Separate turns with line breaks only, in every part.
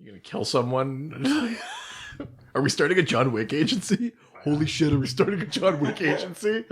You gonna kill someone? Are we starting a John Wick agency? Holy shit, are we starting a John Wick agency?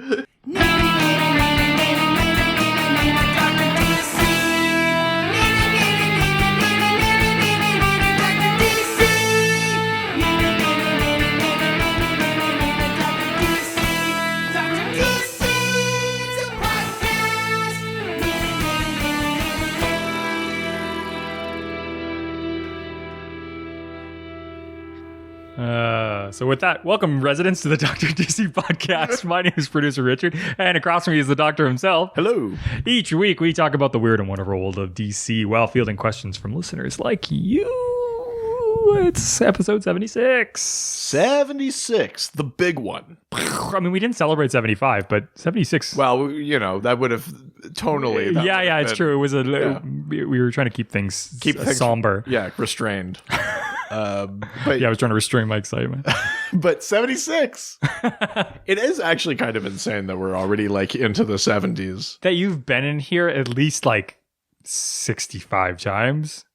So with that, welcome residents to the Dr. DC podcast. My name is producer Richard, and across from me is the doctor himself.
Hello.
Each week we talk about the weird and wonderful world of DC while fielding questions from listeners like you. It's episode 76.
76, the big one.
I mean, we didn't celebrate 75, but 76.
Well, you know, that would have tonally.
Yeah, it's true. It was we were trying to keep things somber.
Yeah, restrained.
But I was trying to restrain my excitement.
But 76. It is actually kind of insane that we're already like into the 70s.
That you've been in here at least like 65 times.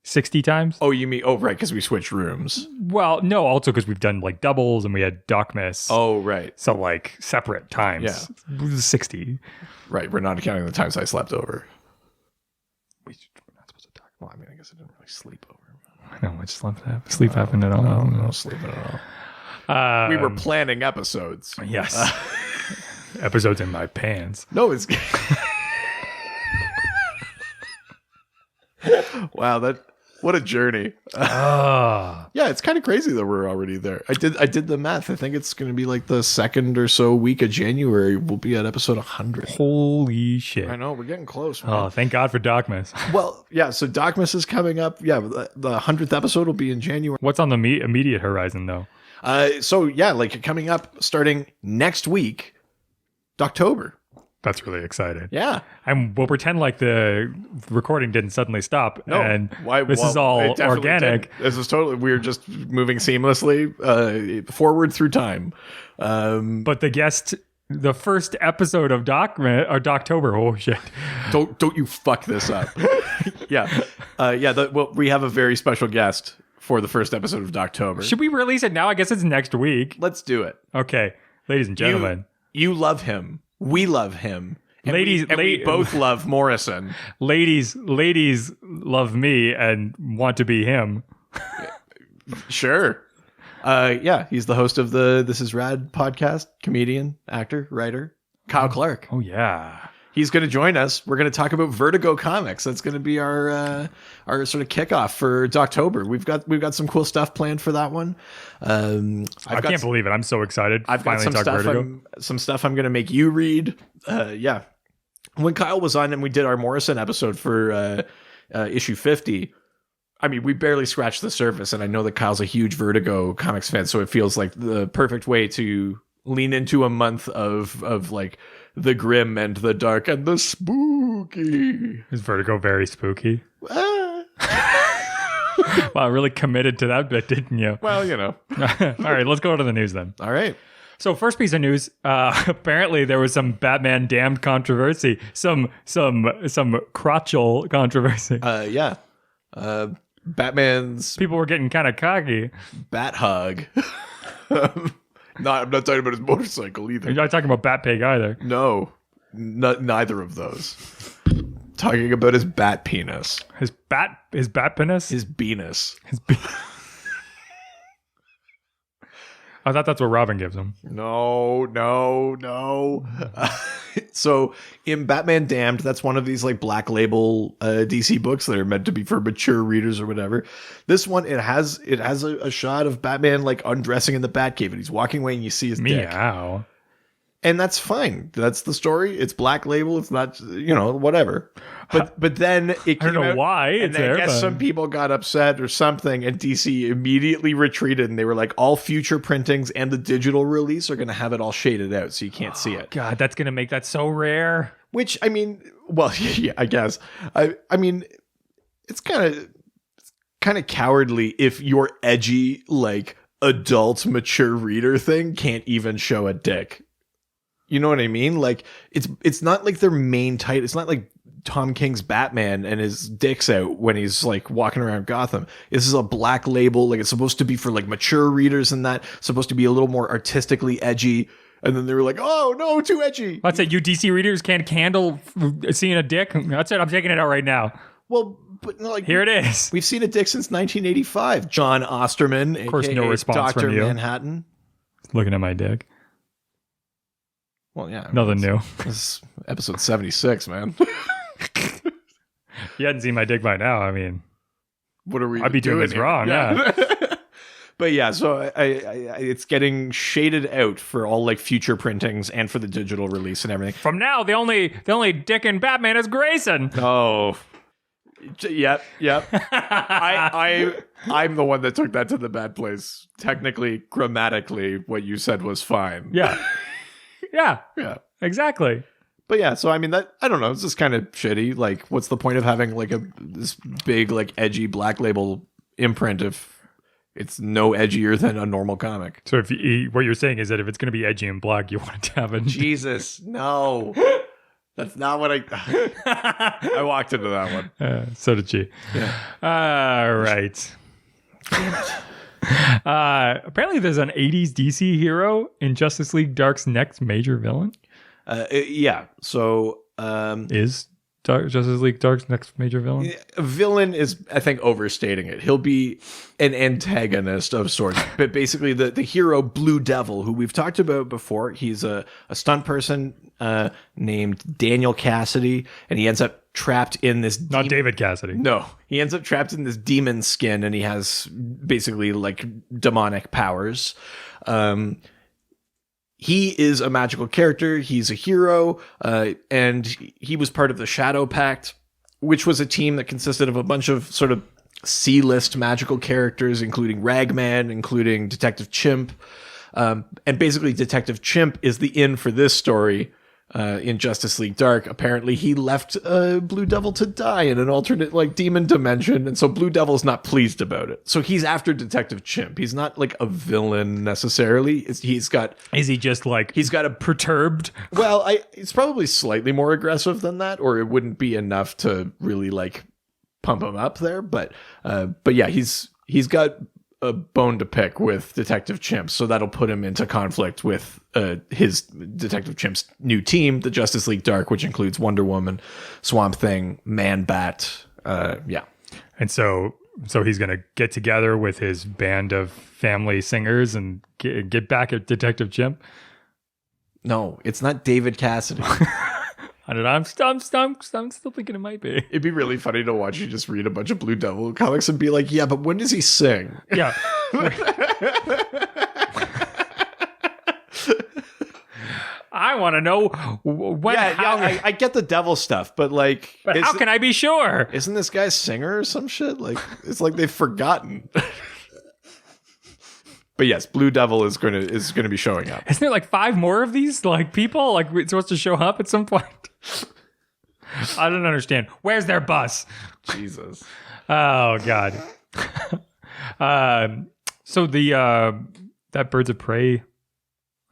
60 times?
Oh, you mean, right, because we switched rooms.
Well, no, also because we've done like doubles and we had Docmas.
Oh, right.
So like separate times. Yeah. 60.
Right, we're not counting the times I slept over. We're not supposed to talk. Well, I mean, I guess I didn't really sleep over.
I know, much sleep happened at all.
No sleeping at all. We were planning episodes.
Yes. Episodes in my pants.
No, it's... Wow, what a journey. Yeah, it's kind of crazy that we're already there. I did the math. I think it's going to be like the second or so week of January. We'll be at episode 100.
Holy shit.
I know, we're getting close, man.
Oh, thank God for Docmas.
Well, yeah, so Docmas is coming up. Yeah, the 100th episode will be in January.
What's on the immediate horizon, though?
So, yeah, like coming up starting next week, Doctober.
That's really exciting.
Yeah.
And we'll pretend like the recording didn't suddenly stop.
No.
And this is all organic.
This is totally, we're just moving seamlessly forward through time.
But the first episode of Doctober, oh shit.
Don't you fuck this up. Yeah. We have a very special guest for the first episode of Doctober.
Should we release it now? I guess it's next week.
Let's do it.
Okay. Ladies and gentlemen.
You love him. We love him. And
we
both love Morrison.
Ladies love me and want to be him.
Sure. Yeah, he's the host of the This Is Rad podcast, comedian, actor, writer, Kyle Clark.
Oh, yeah.
He's going to join us. We're going to talk about Vertigo comics. That's going to be our sort of kickoff for Doctober. We've got some cool stuff planned for that one.
I can't believe it. I'm so excited.
I've got some stuff I'm going to make you read. Yeah. When Kyle was on and we did our Morrison episode for issue 50, I mean, we barely scratched the surface. And I know that Kyle's a huge Vertigo comics fan, so it feels like the perfect way to lean into a month of like the grim and the dark and the spooky.
Is Vertigo very spooky? Wow, really committed to that bit, didn't you?
Well, you know.
All right, let's go to the news then.
All right.
So first piece of news, apparently there was some Batman damned controversy, some crotchal controversy.
Yeah. Batman's...
People were getting kind of cocky.
Bat hug. I'm not talking about his motorcycle either.
You're not talking about Bat Pig either.
No, neither of those. Talking about his bat penis.
His bat penis?
His penis.
I thought that's what Robin gives him.
No. So in Batman Damned, that's one of these like black label DC books that are meant to be for mature readers or whatever. This one, it has a shot of Batman like undressing in the Batcave and he's walking away and you see his dick.
Meow.
And that's fine. That's the story. It's black label. It's not, whatever. But then it came
I don't know why.
And then I guess some people got upset or something, and DC immediately retreated, and they were like, all future printings and the digital release are going to have it all shaded out, so you can't see it.
God, that's going to make that so rare.
Which, I mean, well, yeah, I guess. I mean, it's kind of cowardly if your edgy, like, adult, mature reader thing can't even show a dick. You know what I mean? Like, it's not like their main title. It's not like Tom King's Batman and his dick's out when he's like walking around Gotham. This is a black label. Like, it's supposed to be for like mature readers and that. Supposed to be a little more artistically edgy. And then they were like, oh, no, too edgy.
I'd say you DC readers can't handle seeing a dick. That's it. I'm taking it out right now.
Well, but like,
here it is.
We've seen a dick since 1985. John Osterman,
of course, no response
Dr.
from you.
Manhattan.
Looking at my dick.
Well, yeah.
Nothing new.
This is episode 76, man.
You hadn't seen my dick by now. I mean,
what are we
I'd be doing this
here?
wrong. Yeah.
But yeah, so I it's getting shaded out for all like future printings and for the digital release and everything.
From now, the only dick in Batman is Grayson.
Oh, yep. I'm the one that took that to the bad place. Technically, grammatically, what you said was fine.
Yeah, yeah, exactly.
But yeah, so I mean, that I don't know. It's just kind of shitty. Like, what's the point of having like this big like edgy black label imprint if it's no edgier than a normal comic?
So if what you're saying is that if it's going to be edgy and black, you want it to have a
Jesus, no. That's not what I walked into that one.
So did she. Yeah. All right. Apparently there's an 80s DC hero in Justice League Dark's next major villain.
Yeah. So
is Justice League Dark's next major villain?
A villain is, I think, overstating it. He'll be an antagonist of sorts. But basically the hero Blue Devil, who we've talked about before, he's a stunt person named Daniel Cassidy, and he ends up trapped in this
not David Cassidy.
No, he ends up trapped in this demon skin, and he has basically like demonic powers. He is a magical character. He's a hero, and he was part of the Shadow Pact, which was a team that consisted of a bunch of sort of C-list magical characters, including Ragman, including Detective Chimp. And basically, Detective Chimp is the in for this story in Justice League Dark. Apparently, he left Blue Devil to die in an alternate like demon dimension, and so Blue Devil's not pleased about it. So he's after Detective Chimp. He's not like a villain necessarily. Is he got a
perturbed?
Well, it's probably slightly more aggressive than that, or it wouldn't be enough to really like pump him up there. But yeah, he's got a bone to pick with Detective Chimp, so that'll put him into conflict with his Detective Chimp's new team, the Justice League Dark, which includes Wonder Woman, Swamp Thing, Man-Bat. Yeah.
And so he's going to get together with his band of family singers and get back at Detective Chimp?
No, it's not David Cassidy.
I don't know. I'm still thinking it might be.
It'd be really funny to watch you just read a bunch of Blue Devil comics and be like, yeah, but when does he sing?
Yeah. I want to know when.
I get the devil stuff, but like,
but how can I be sure?
Isn't this guy a singer or some shit? Like, it's like they've forgotten. But yes, Blue Devil is going to be showing up.
Isn't there like 5 more of these like people like we're supposed to show up at some point? I don't understand. Where's their bus?
Jesus.
Oh God. So the that Birds of Prey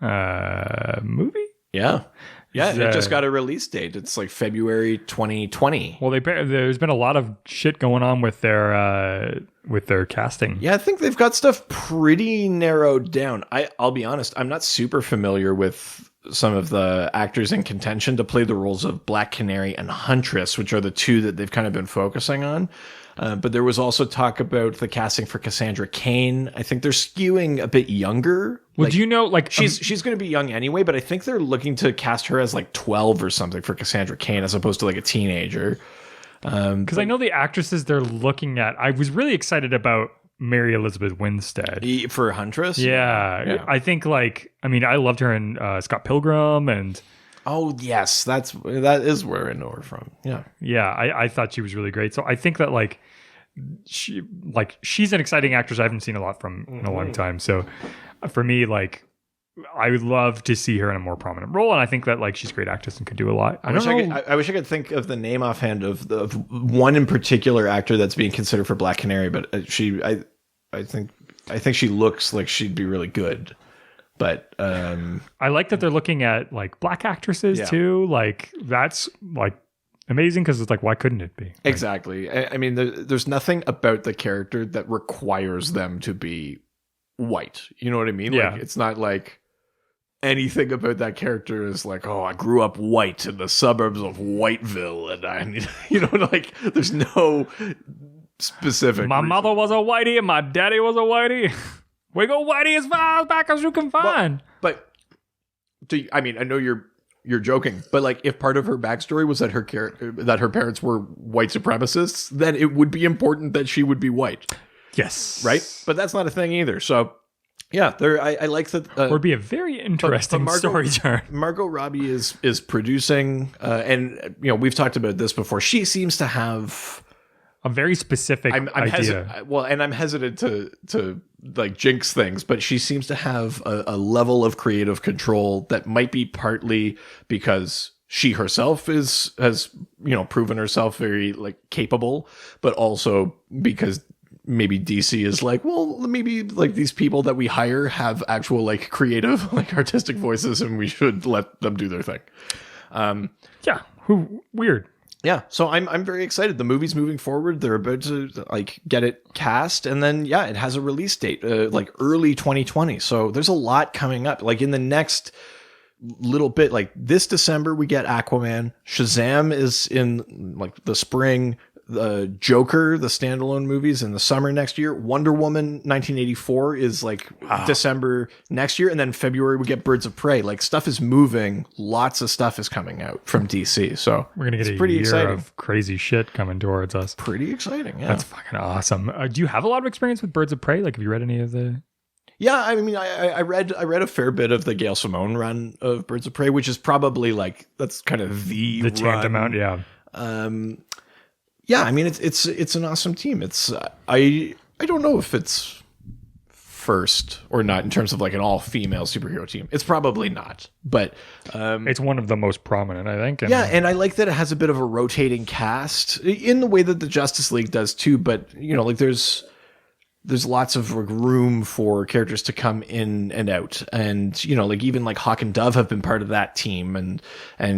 movie?
Yeah. Yeah, it just got a release date. It's like February 2020.
Well, there's been a lot of shit going on with their casting.
Yeah, I think they've got stuff pretty narrowed down. I'll be honest, I'm not super familiar with some of the actors in contention to play the roles of Black Canary and Huntress, which are the two that they've kind of been focusing on. But there was also talk about the casting for Cassandra Cain. I think they're skewing a bit younger.
Well, do you know, like
she's going to be young anyway, but I think they're looking to cast her as like 12 or something for Cassandra Cain as opposed to like a teenager.
Because I know the actresses they're looking at. I was really excited about Mary Elizabeth Winstead
for Huntress.
Yeah. I think I loved her in Scott Pilgrim and.
Oh yes, that is where I know her from. Yeah,
I thought she was really great. So I think that she's an exciting actress I haven't seen a lot from in a long time. So for me, I would love to see her in a more prominent role, and I think that she's a great actress and could do a lot.
I wish I could think of the name offhand of one in particular actor that's being considered for Black Canary, but I think she looks like she'd be really good. But I
like that they're looking at Black actresses too. That's amazing because it's like, why couldn't it be?
Exactly. I mean, there's nothing about the character that requires them to be white. You know what I mean?
Yeah.
Like, it's not like anything about that character is like, oh, I grew up white in the suburbs of Whiteville, and I need, you know, like, there's no specific.
My
reason.
mother was a whitey and my daddy was a whitey. We go whitey as far back as you can find.
But I mean, I know you're joking, but like, if part of her backstory was that her parents were white supremacists, then it would be important that she would be white.
Yes.
Right? But that's not a thing either. So, yeah, I like that.
Would be a very interesting story turn.
Margot Robbie is producing, and you know, we've talked about this before. She seems to have
a very specific idea.
I'm hesitant to like jinx things, but she seems to have a level of creative control that might be partly because she herself has, you know, proven herself very like capable, but also because maybe DC is like, well, maybe like these people that we hire have actual like creative, like artistic voices, and we should let them do their thing.
Yeah. Weird.
Yeah, so I'm very excited. The movie's moving forward. They're about to like get it cast, and then yeah, it has a release date, like early 2020. So there's a lot coming up. Like in the next little bit, like this December we get Aquaman. Shazam is in like the spring. The Joker, the standalone movies in the summer next year. Wonder Woman 1984 is like December next year. And then February we get Birds of Prey. Like stuff is moving. Lots of stuff is coming out from DC. So
we're going to get
pretty
year
exciting.
Of crazy shit coming towards us.
Pretty exciting. Yeah.
That's fucking awesome. Do you have a lot of experience with Birds of Prey? Like have you read any of the...
Yeah, I mean, I read a fair bit of the Gail Simone run of Birds of Prey, which is probably like, that's kind of the
tantamount. Yeah.
Yeah, I mean it's an awesome team. It's I don't know if it's first or not in terms of like an all-female superhero team. It's probably not, but
it's one of the most prominent, I think.
Yeah, and I like that it has a bit of a rotating cast in the way that the Justice League does too. But you know, like there's lots of room for characters to come in and out, and you know, like even like Hawk and Dove have been part of that team, and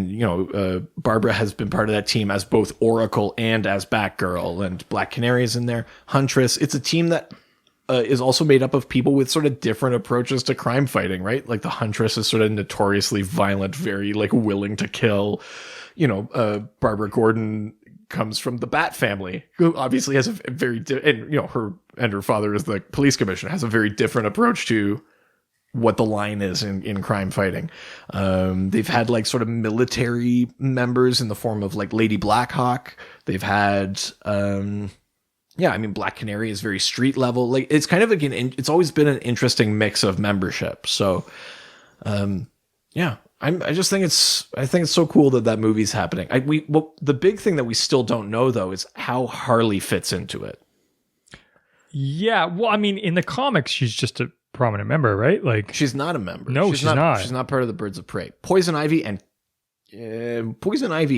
you know, Barbara has been part of that team as both Oracle and as Batgirl, and Black Canary is in there. Huntress. It's a team that is also made up of people with sort of different approaches to crime fighting, right? Like the Huntress is sort of notoriously violent, very like willing to kill. You know, Barbara Gordon comes from the Bat family, who obviously has a very and you know, her father is the police commissioner, has a very different approach to what the line is in crime fighting. They've had like sort of military members in the form of like Lady Blackhawk. They've had yeah, I mean, Black Canary is very street level. Like it's kind of like it's always been an interesting mix of membership. So yeah. I just think it's so cool that movie's happening. The big thing that we still don't know though is how Harley fits into it.
Yeah, well, I mean, in the comics, she's just a prominent member, right? Like
she's not a member.
No, she's not.
She's not part of the Birds of Prey. Poison Ivy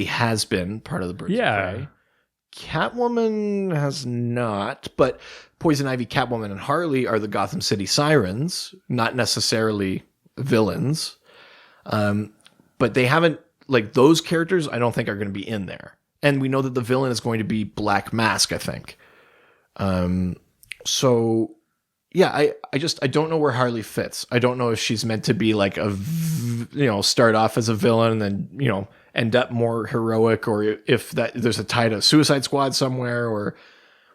has been part of the Birds of Prey. Catwoman has not, but Poison Ivy, Catwoman, and Harley are the Gotham City Sirens, not necessarily villains. But they haven't, like, those characters I don't think are going to be in there. And we know that the villain is going to be Black Mask, I think. So yeah, I don't know where Harley fits. I don't know if she's meant to be like start off as a villain and then, you know, end up more heroic, or if that there's a tie to Suicide Squad somewhere, or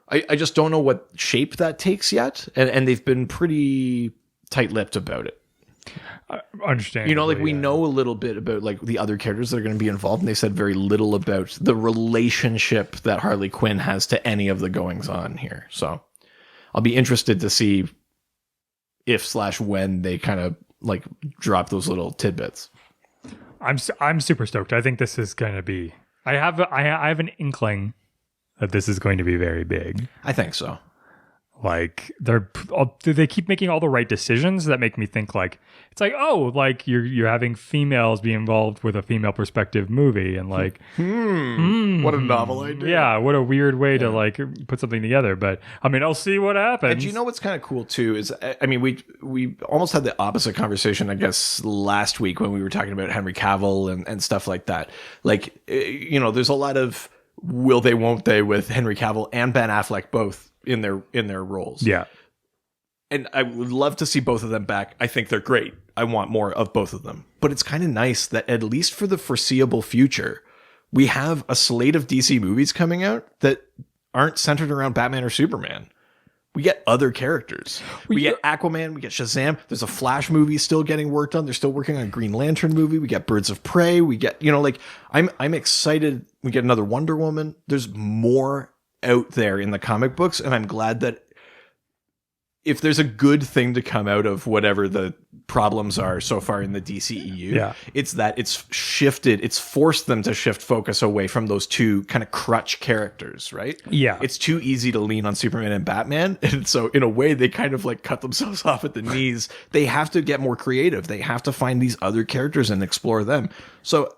I just don't know what shape that takes yet. And they've been pretty tight-lipped about it.
Understand.
You know, like we know a little bit about like the other characters that are going to be involved, and they said very little about the relationship that Harley Quinn has to any of the goings on here. So I'll be interested to see if/when they kind of like drop those little tidbits.
I'm super stoked. I think this is going to be. I have an inkling that this is going to be very big.
I think so.
like they keep making all the right decisions that make me think like it's like, oh, like you're having females be involved with a female perspective movie, and like
what a novel idea.
Yeah, what a weird way to like put something together. But I mean, I'll see what happens.
And you know what's kind of cool too is, I mean, we almost had the opposite conversation, I guess, last week when we were talking about Henry Cavill and stuff like that. Like, you know, there's a lot of will they, won't they with Henry Cavill and Ben Affleck both in their roles.
Yeah.
And I would love to see both of them back. I think they're great. I want more of both of them. But it's kind of nice that at least for the foreseeable future, we have a slate of DC movies coming out that aren't centered around Batman or Superman. We get other characters. We get Aquaman. We get Shazam. There's a Flash movie still getting worked on. They're still working on a Green Lantern movie. We get Birds of Prey. We get, you know, like I'm excited. We get another Wonder Woman. There's more out there in the comic books, and I'm glad that if there's a good thing to come out of whatever the problems are so far in the DCEU, it's that it's shifted, it's forced them to shift focus away from those two kind of crutch characters, right?
Yeah.
It's too easy to lean on Superman and Batman. And so in a way, they kind of like cut themselves off at the knees. They have to get more creative. They have to find these other characters and explore them. So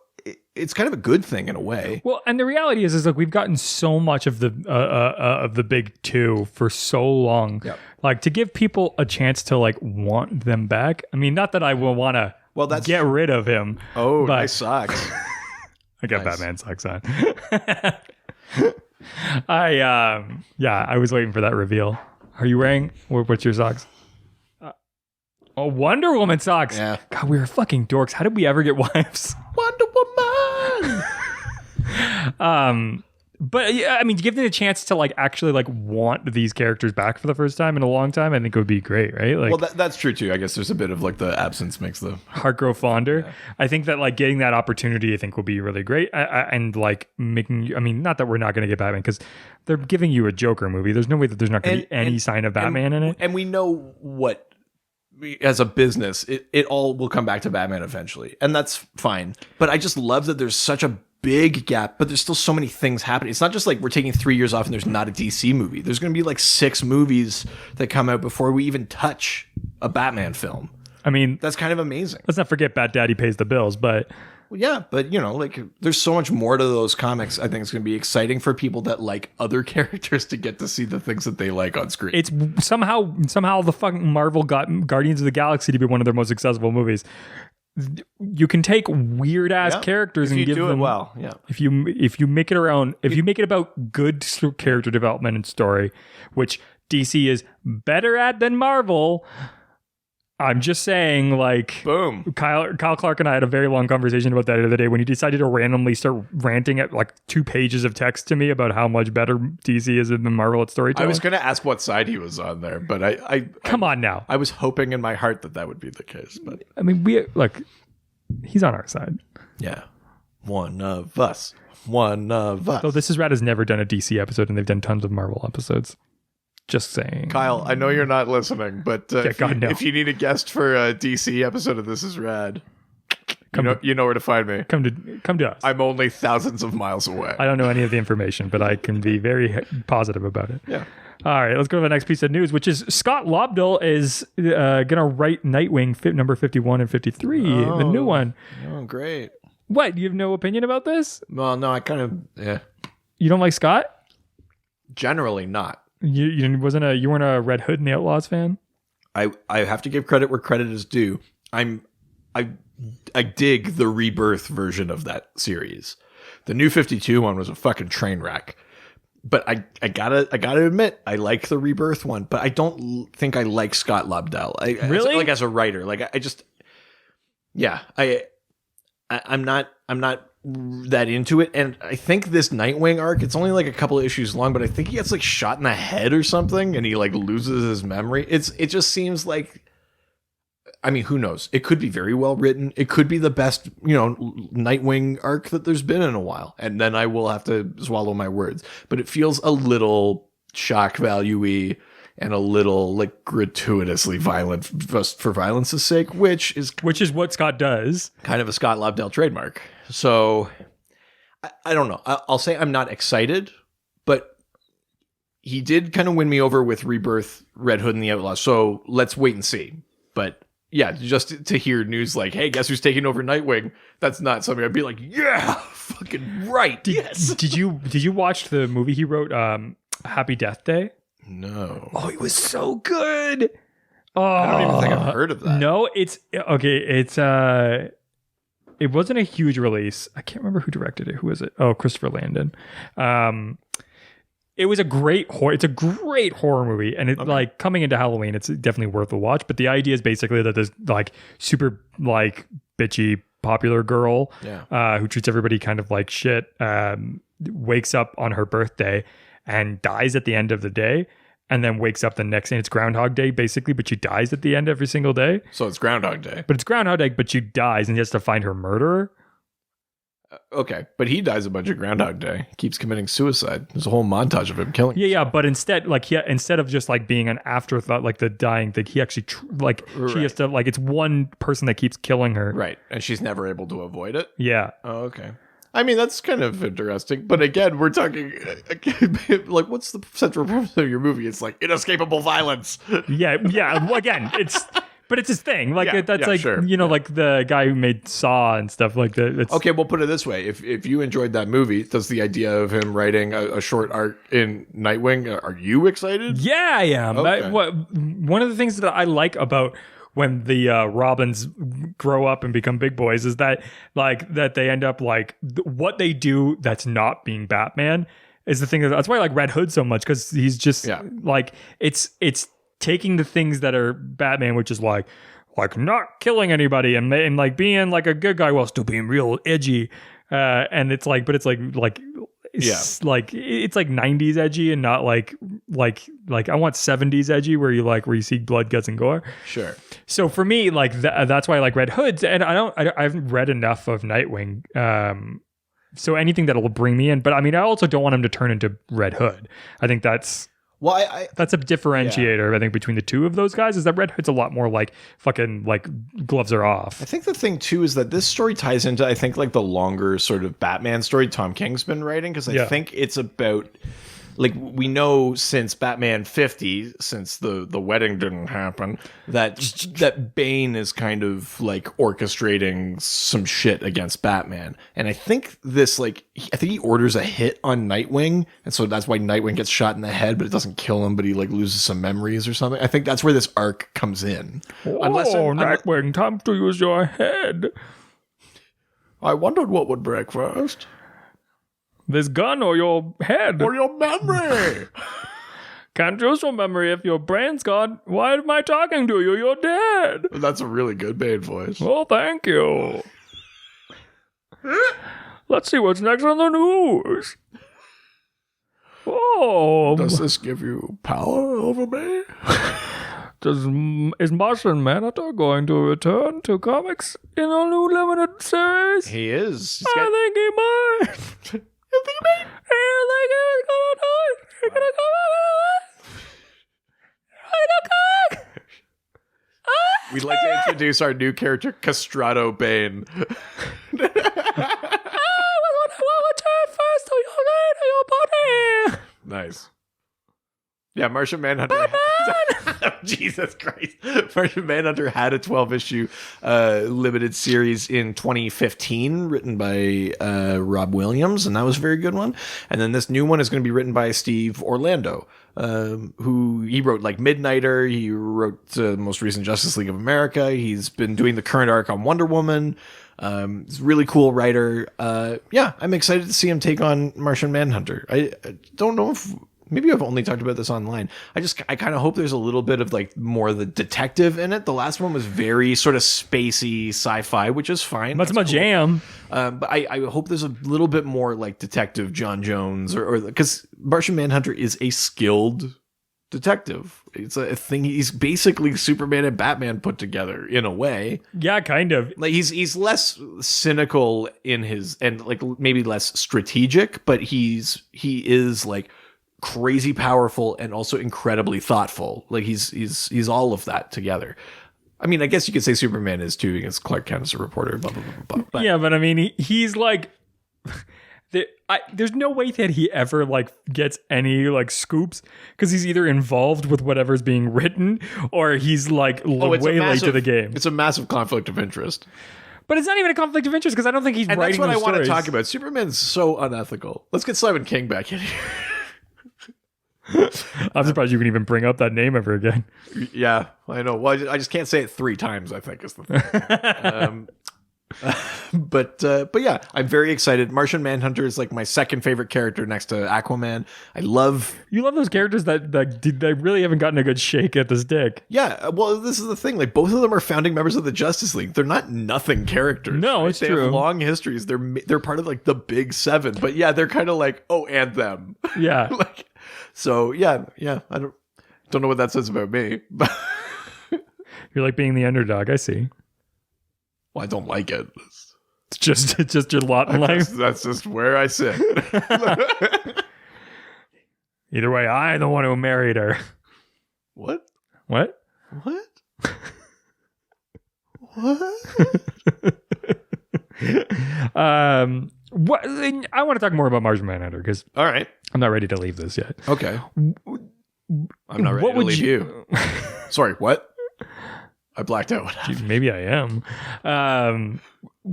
it's kind of a good thing in a way.
Well, and the reality is like we've gotten so much of the big two for so long. Yep. Like to give people a chance to like want them back. I mean, not that I will want to get rid of him.
Oh, nice socks.
I got Batman socks on. I was waiting for that reveal. Are you wearing? What's your socks? Oh, Wonder Woman socks.
Yeah.
God, we were fucking dorks. How did we ever get wives?
Wonder Woman.
But yeah, I mean, to give them a chance to like actually like want these characters back for the first time in a long time, I think it would be great, right? Like,
well, that's true too. I guess there's a bit of like the absence makes the
heart grow fonder. Yeah. I think that like getting that opportunity, I think will be really great. And like making, I mean, not that we're not going to get Batman because they're giving you a Joker movie. There's no way that there's not going to be any sign of Batman in it.
And we know what. As a business, it all will come back to Batman eventually, and that's fine. But I just love that there's such a big gap, but there's still so many things happening. It's not just like we're taking 3 years off and there's not a DC movie. There's going to be like 6 movies that come out before we even touch a Batman film.
I mean,
that's kind of amazing.
Let's not forget Bat Daddy pays the bills, but...
Well, yeah, but you know, like there's so much more to those comics. I think it's going to be exciting for people that like other characters to get to see the things that they like on screen.
It's somehow the fucking Marvel got Guardians of the Galaxy to be one of their most accessible movies. You can take weird ass characters and give them
well. Yeah.
If you make it around, if you make it about good character development and story, which DC is better at than Marvel. I'm just saying, like,
boom.
Kyle Clark and I had a very long conversation about that the other day when he decided to randomly start ranting at like 2 pages of text to me about how much better DC is than Marvel at storytelling.
I was going to ask what side he was on there, but I
come on now.
I was hoping in my heart that would be the case, but
I mean, he's on our side.
Yeah, one of us. So
This Is Rad has never done a DC episode, and they've done tons of Marvel episodes. Just saying.
Kyle, I know you're not listening, but if you need a guest for a DC episode of This Is Rad, you know where to find me.
Come to us.
I'm only thousands of miles away.
I don't know any of the information, but I can be very positive about it.
Yeah.
All right, let's go to the next piece of news, which is Scott Lobdell is going to write Nightwing number 51 and 53, the new one.
Oh, great.
What? You have no opinion about this?
Well, no, I kind of, yeah.
You don't like Scott?
Generally not.
You weren't a Red Hood and the Outlaws fan?
I have to give credit where credit is due. I dig the rebirth version of that series. The New 52 one was a fucking train wreck. But I gotta admit, I like the rebirth one, but I don't think I like Scott Lobdell.
Really?
As a writer. Like I just, yeah, I'm not that into it. And I think this Nightwing arc, it's only like a couple of issues long, but I think he gets like shot in the head or something and he like loses his memory. It just seems like, I mean, who knows? It could be very well written. It could be the best, Nightwing arc that there's been in a while. And then I will have to swallow my words. But it feels a little shock value-y and a little like gratuitously violent just for violence's sake, which is
what Scott does.
Kind of a Scott Lobdell trademark. So I don't know. I'll say I'm not excited, but he did kind of win me over with Rebirth, Red Hood and the Outlaws. So let's wait and see. But yeah, just to hear news like, hey, guess who's taking over Nightwing? That's not something I'd be like, yeah, fucking right. Yes.
Did you watch the movie he wrote, Happy Death Day?
No.
Oh, it was so good. Oh,
I don't even think I've heard of that.
No, it's okay. It wasn't a huge release. I can't remember who directed it. Who was it? Oh, Christopher Landon. It was a great horror. It's a great horror movie, and like coming into Halloween, it's definitely worth a watch. But the idea is basically that this like super like bitchy popular girl, who treats everybody kind of like shit, wakes up on her birthday and dies at the end of the day, and then wakes up the next day. It's Groundhog Day basically, but she dies at the end every single day.
So it's Groundhog Day.
But it's Groundhog Day, but she dies, and he has to find her murderer.
Okay, but he dies a bunch of Groundhog Day. He keeps committing suicide. There's a whole montage of him killing.
Yeah, but instead, like instead of just like being an afterthought, like the dying thing, he actually she has to like it's one person that keeps killing her.
Right, and she's never able to avoid it.
Yeah.
Oh, okay. I mean, that's kind of interesting. But again, we're talking like, what's the central premise of your movie? It's like inescapable violence.
Yeah. Well, again, but it's his thing. Like that's like
sure.
Like the guy who made Saw and stuff like that. It's,
okay, we'll put it this way: if you enjoyed that movie, does the idea of him writing a short arc in Nightwing? Are you excited?
Yeah, I am.
Okay.
One of the things that I like about when the Robins grow up and become big boys is that that they end up like what they do that's not being Batman is the thing that's why I like Red Hood so much, because he's just like it's taking the things that are Batman, which is like not killing anybody and like being like a good guy while still being real edgy, and it's like, but it's like it's like 90s edgy and not like I want 70s edgy where you see blood, guts, and gore.
Sure.
So for me, like that's why I like Red Hoods, and I haven't read enough of Nightwing, so anything that'll bring me in. But I mean, I also don't want him to turn into Red Hood. I think that's that's a differentiator. I think between the two of those guys is that Red Hood's a lot more like fucking like gloves are off.
I think the thing too is that this story ties into like the longer sort of Batman story Tom King's been writing, because I think it's about like we know since Batman 50, since the wedding didn't happen, that Bane is kind of like orchestrating some shit against Batman. And I think he orders a hit on Nightwing, and so that's why Nightwing gets shot in the head, but it doesn't kill him, but he like loses some memories or something. I think that's where this arc comes in.
Nightwing, time to use your head.
I wondered what would break first.
This gun or your head?
Or your memory?
Can't use your memory if your brain's gone. Why am I talking to you? You're dead.
That's a really good Bane voice.
Oh, thank you. Let's see what's next on the news. Oh.
Does this give you power over me?
Is Martian Manhunter going to return to comics in a new limited series?
He is.
I think he might.
You think he might?
I think he's gonna do it. He's gonna come back.
We'd like to introduce our new character, Castrato Bane.
First to your body.
Nice. Yeah, Martian Manhunter. Jesus Christ. Martian Manhunter had a 12-issue limited series in 2015 written by Rob Williams, and that was a very good one. And then this new one is going to be written by Steve Orlando, who he wrote like Midnighter. He wrote the most recent Justice League of America. He's been doing the current arc on Wonder Woman. He's a really cool writer. I'm excited to see him take on Martian Manhunter. I don't know if... Maybe I've only talked about this online. I kind of hope there's a little bit of like more the detective in it. The last one was very sort of spacey sci-fi, which is fine.
That's my cool jam.
But I hope there's a little bit more like Detective John Jones or because Martian Manhunter is a skilled detective. It's a thing. He's basically Superman and Batman put together in a way.
Yeah, kind of.
Like he's less cynical in his and like maybe less strategic, but he is like crazy powerful and also incredibly thoughtful. Like he's all of that together. I mean, I guess you could say Superman is too, because Clark Kent is a reporter, blah blah blah blah. But
yeah, but I mean, he's like there's no way that he ever like gets any like scoops because he's either involved with whatever's being written or he's like way late to the game.
It's a massive conflict of interest.
But it's not even a conflict of interest because I don't think he's writing those stories. And that's what I want to talk
about. Superman's so unethical. Let's get Simon King back in here.
I'm surprised you can even bring up that name ever again.
Yeah, I know. Well, I just can't say it 3 times, I think, is the thing. But yeah, I'm very excited. Martian Manhunter is like my second favorite character next to Aquaman. You love
those characters that they really haven't gotten a good shake at this dick.
Yeah, well, this is the thing. Like, both of them are founding members of the Justice League. They're not nothing characters.
No,
right?
it's
they
true.
They have long histories. They're part of like the Big Seven. But yeah, they're kind of like, oh, and them.
Yeah.
So yeah. I don't know what that says about me. But
you're like being the underdog. I see.
Well, I don't like it.
It's just your lot in life.
That's just where I sit.
Either way, I'm the one who married her.
What?
What?
What?
I want to talk more about Martian Manhunter because
all right,
I'm not ready to leave this yet.
Okay. I'm not ready to leave you. Sorry, what? I blacked out.
Jeez, maybe I am.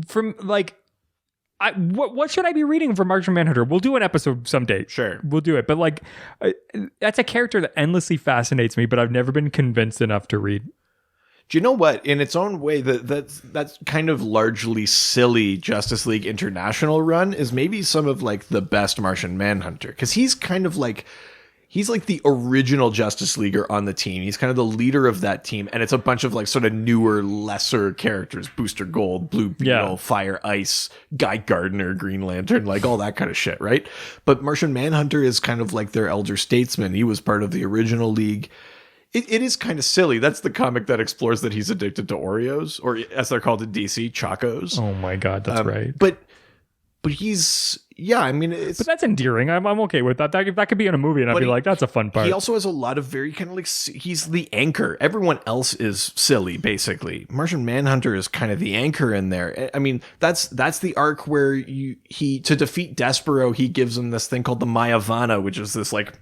From like, what should I be reading for Martian Manhunter? We'll do an episode someday.
Sure,
we'll do it. But like, that's a character that endlessly fascinates me, but I've never been convinced enough to read.
Do you know what? In its own way, that's kind of largely silly Justice League International run is maybe some of like the best Martian Manhunter because he's kind of like. He's like the original Justice Leaguer on the team. He's kind of the leader of that team. And it's a bunch of like sort of newer, lesser characters. Booster Gold, Blue Beetle, Fire, Ice, Guy Gardner, Green Lantern, like all that kind of shit, right? But Martian Manhunter is kind of like their elder statesman. He was part of the original league. It is kind of silly. That's the comic that explores that he's addicted to Oreos, or as they're called in DC, Chocos.
Oh my God, that's right.
But he's, yeah, I mean,
but that's endearing. I'm okay with that. That could be in a movie, and I'd be like, that's a fun part.
He also has a lot of very kind of like, he's the anchor. Everyone else is silly, basically. Martian Manhunter is kind of the anchor in there. I mean, that's the arc where to defeat Despero, he gives him this thing called the Mayavana, which is this like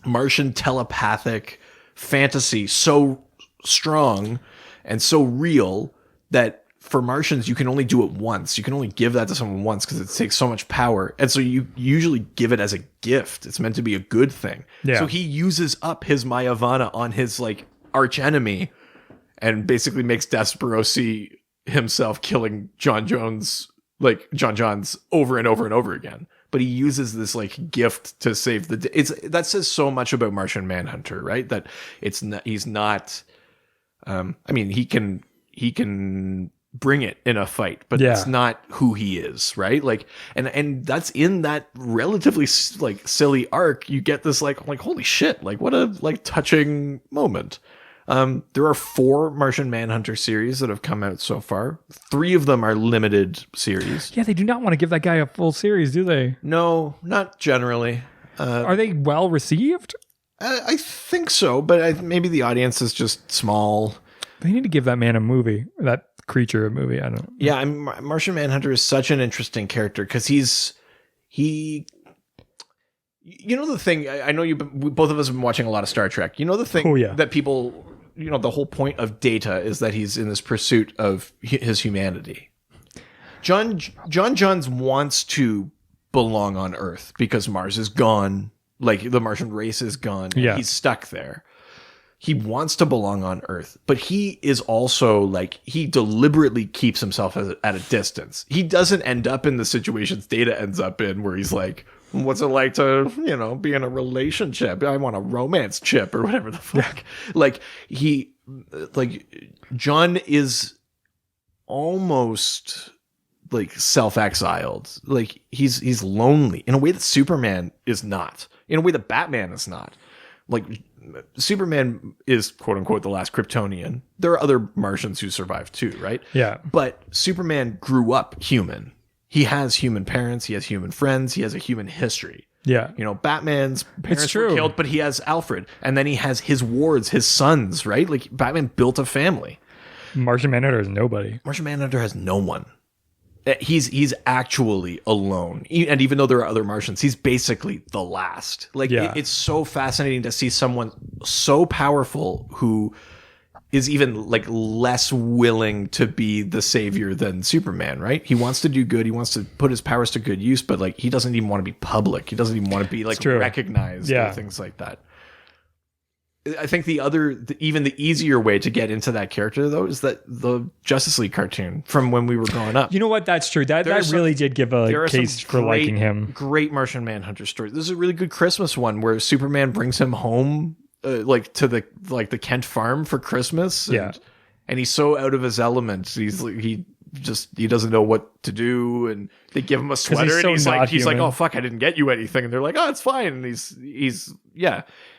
Martian telepathic fantasy, so strong and so real that for Martians, you can only do it once. You can only give that to someone once because it takes so much power. And so you usually give it as a gift. It's meant to be a good thing. Yeah. So he uses up his Mayavana on his like arch enemy and basically makes Despero see himself killing John Johns over and over and over again. But he uses this like gift to save the day. That says so much about Martian Manhunter, right? That he's not I mean, he can bring it in a fight, but that's not who he is, right? Like, and that's in that relatively like silly arc. You get this like holy shit, like what a like touching moment. There are 4 Martian Manhunter series that have come out so far. 3 of them are limited series.
Yeah, they do not want to give that guy a full series, do they?
No, not generally.
Are they well received?
I think so, but maybe the audience is just small.
They need to give that man a movie, that creature a movie. I don't.
Yeah, Martian Manhunter is such an interesting character because he. You know the thing. I know both of us have been watching a lot of Star Trek. You know the thing that people. You know the whole point of Data is that he's in this pursuit of his humanity. John Johns wants to belong on Earth because Mars is gone. Like the Martian race is gone. Yeah. He's stuck there. He wants to belong on Earth, but he is also like, he deliberately keeps himself at a distance. He doesn't end up in the situations Data ends up in where he's like, what's it like to, be in a relationship? I want a romance chip or whatever the fuck. Yeah. John is almost like self-exiled. Like he's lonely in a way that Superman is not, in a way that Batman is not. Like Superman is quote unquote the last Kryptonian. There are other Martians who survive too, right?
Yeah.
But Superman grew up human. He has human parents. He has human friends. He has a human history.
Yeah.
Batman's parents were killed, but he has Alfred. And then he has his wards, his sons, right? Like Batman built a family.
Martian Manhunter has nobody.
Martian Manhunter has no one. he's actually alone. And even though there are other Martians, he's basically the last. Like, it's so fascinating to see someone so powerful who is even like less willing to be the savior than Superman, right? He wants to do good. He wants to put his powers to good use, but like, he doesn't even want to be public. He doesn't even want to be like recognized or things like that. I think even the easier way to get into that character, though, is that the Justice League cartoon from when we were growing up.
You know what? That's true. That really did give a case for liking him. Great
Martian Manhunter story. This is a really good Christmas one where Superman brings him home, like to the Kent farm for Christmas. And he's so out of his element. He doesn't know what to do, and they give him a sweater, and he's like, oh fuck, I didn't get you anything, and they're like, oh, it's fine, and he's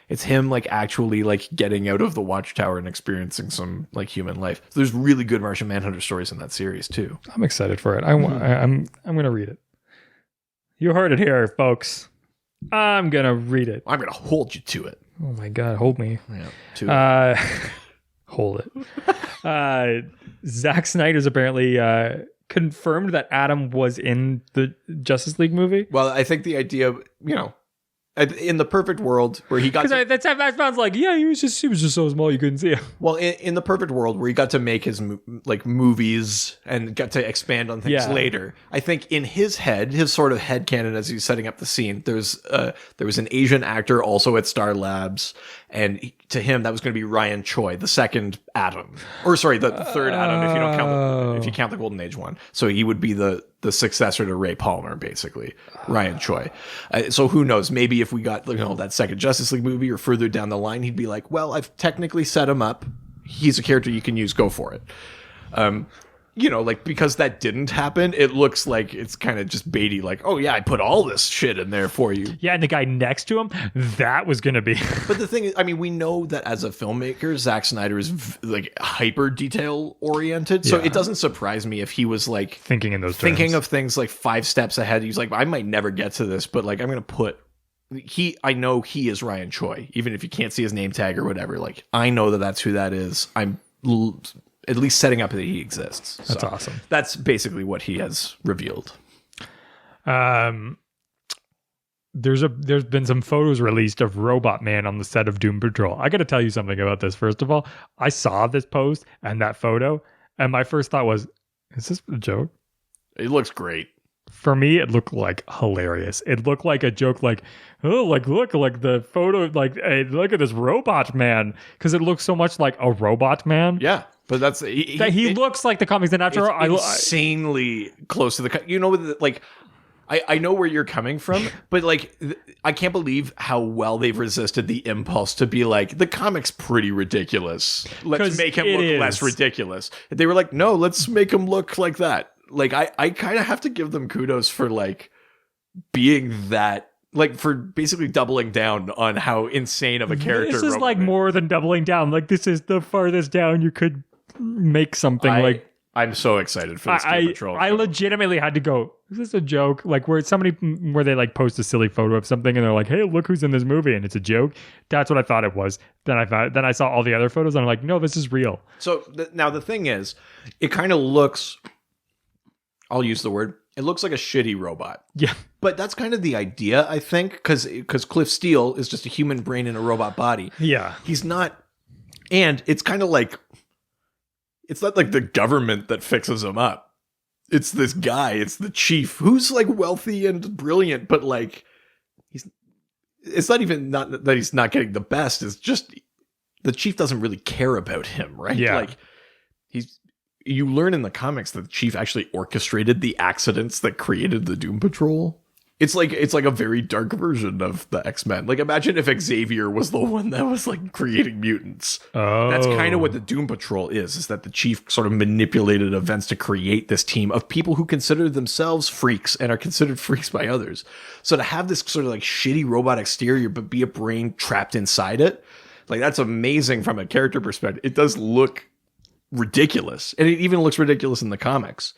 it's him like actually like getting out of the Watchtower and experiencing some like human life. So there's really good Martian Manhunter stories in that series too.
I'm excited for it. I'm gonna read it. You heard it here, folks. I'm gonna read it.
I'm gonna hold you to it.
Oh my god, hold me. Hold it. Zack Snyder's apparently confirmed that Adam was in the Justice League movie.
Well, I think the idea, in the perfect world where he got
that sounds like he was just so small you couldn't see him.
Well, in the perfect world where he got to make his like movies and got to expand on things later, I think in his head, his sort of headcanon as he's setting up the scene, there was an Asian actor also at Star Labs, and to him that was going to be Ryan Choi, the second Adam, or sorry, the third Adam if you count the Golden Age one. So he would be the successor to Ray Palmer, basically, Ryan Choi. So who knows? Maybe if we got that second Justice League movie or further down the line, he'd be like, well, I've technically set him up. He's a character you can use. Go for it. Because that didn't happen, it looks like it's kind of just baity, like, oh yeah, I put all this shit in there for you.
Yeah, and the guy next to him, that was going to be.
But the thing is, I mean, we know that as a filmmaker, Zack Snyder is like hyper detail oriented, so it doesn't surprise me if he was like
thinking of
things like 5 steps ahead. He's like, I might never get to this, but like, I'm going to put. I know he is Ryan Choi, even if you can't see his name tag or whatever. Like, I know that's who that is. I'm at least setting up that he exists.
That's awesome.
That's basically what he has revealed.
There's been some photos released of Robot Man on the set of Doom Patrol. I got to tell you something about this. First of all, I saw this post and that photo, and my first thought was, is this a joke?
It looks great.
For me, it looked like hilarious. It looked like a joke, like, oh, like, look, like the photo, like, hey, look at this Robot Man. Because it looks so much like a Robot Man.
Yeah. But that's
he looks like the comics, and after all,
insanely close to the like. I know where you're coming from, but like, I can't believe how well they've resisted the impulse to be like, the comic's pretty ridiculous. Let's make him look less ridiculous. They were like, no, let's make him look like that. Like, I kind of have to give them kudos for like being that. Like, for basically doubling down on how insane of a character.
This is like more than doubling down. Like, this is the farthest down you could make something.
I'm so excited for this Doom Patrol.
I legitimately had to go, is this a joke? Like, where they like post a silly photo of something and they're like, hey, look who's in this movie, and it's a joke. That's what I thought it was. Then I saw all the other photos and I'm like, no, this is real.
So now the thing is, it kind of looks, I'll use the word, it looks like a shitty robot.
Yeah.
But that's kind of the idea, I think, because Cliff Steele is just a human brain in a robot body.
Yeah.
He's not, and it's kind of like, it's not like the government that fixes him up. It's this guy, it's the chief, who's like wealthy and brilliant, but like, it's not even not that he's not getting the best, it's just the chief doesn't really care about him, right?
Yeah.
Like, you learn in the comics that the chief actually orchestrated the accidents that created the Doom Patrol. It's like a very dark version of the X-Men. Like, imagine if Xavier was the one that was like creating mutants.
Oh.
That's kind of what the Doom Patrol is that the chief sort of manipulated events to create this team of people who consider themselves freaks and are considered freaks by others. So to have this sort of like shitty robot exterior, but be a brain trapped inside it, like, that's amazing from a character perspective. It does look ridiculous, and it even looks ridiculous in the comics.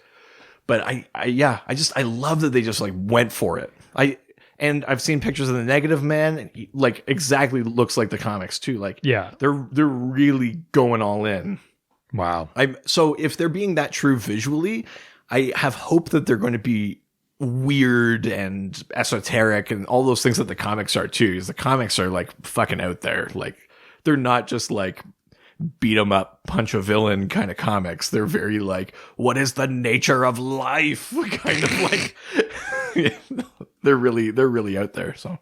But I love that they just like went for it. I've seen pictures of the Negative Man, and he, like, exactly looks like the comics too. Like,
yeah,
they're really going all in.
Wow.
So if they're being that true visually, I have hope that they're going to be weird and esoteric and all those things that the comics are too. Because the comics are like fucking out there. Like they're not just like beat 'em up, punch a villain kind of comics. They're very like, what is the nature of life? Kind of like they're really out there. So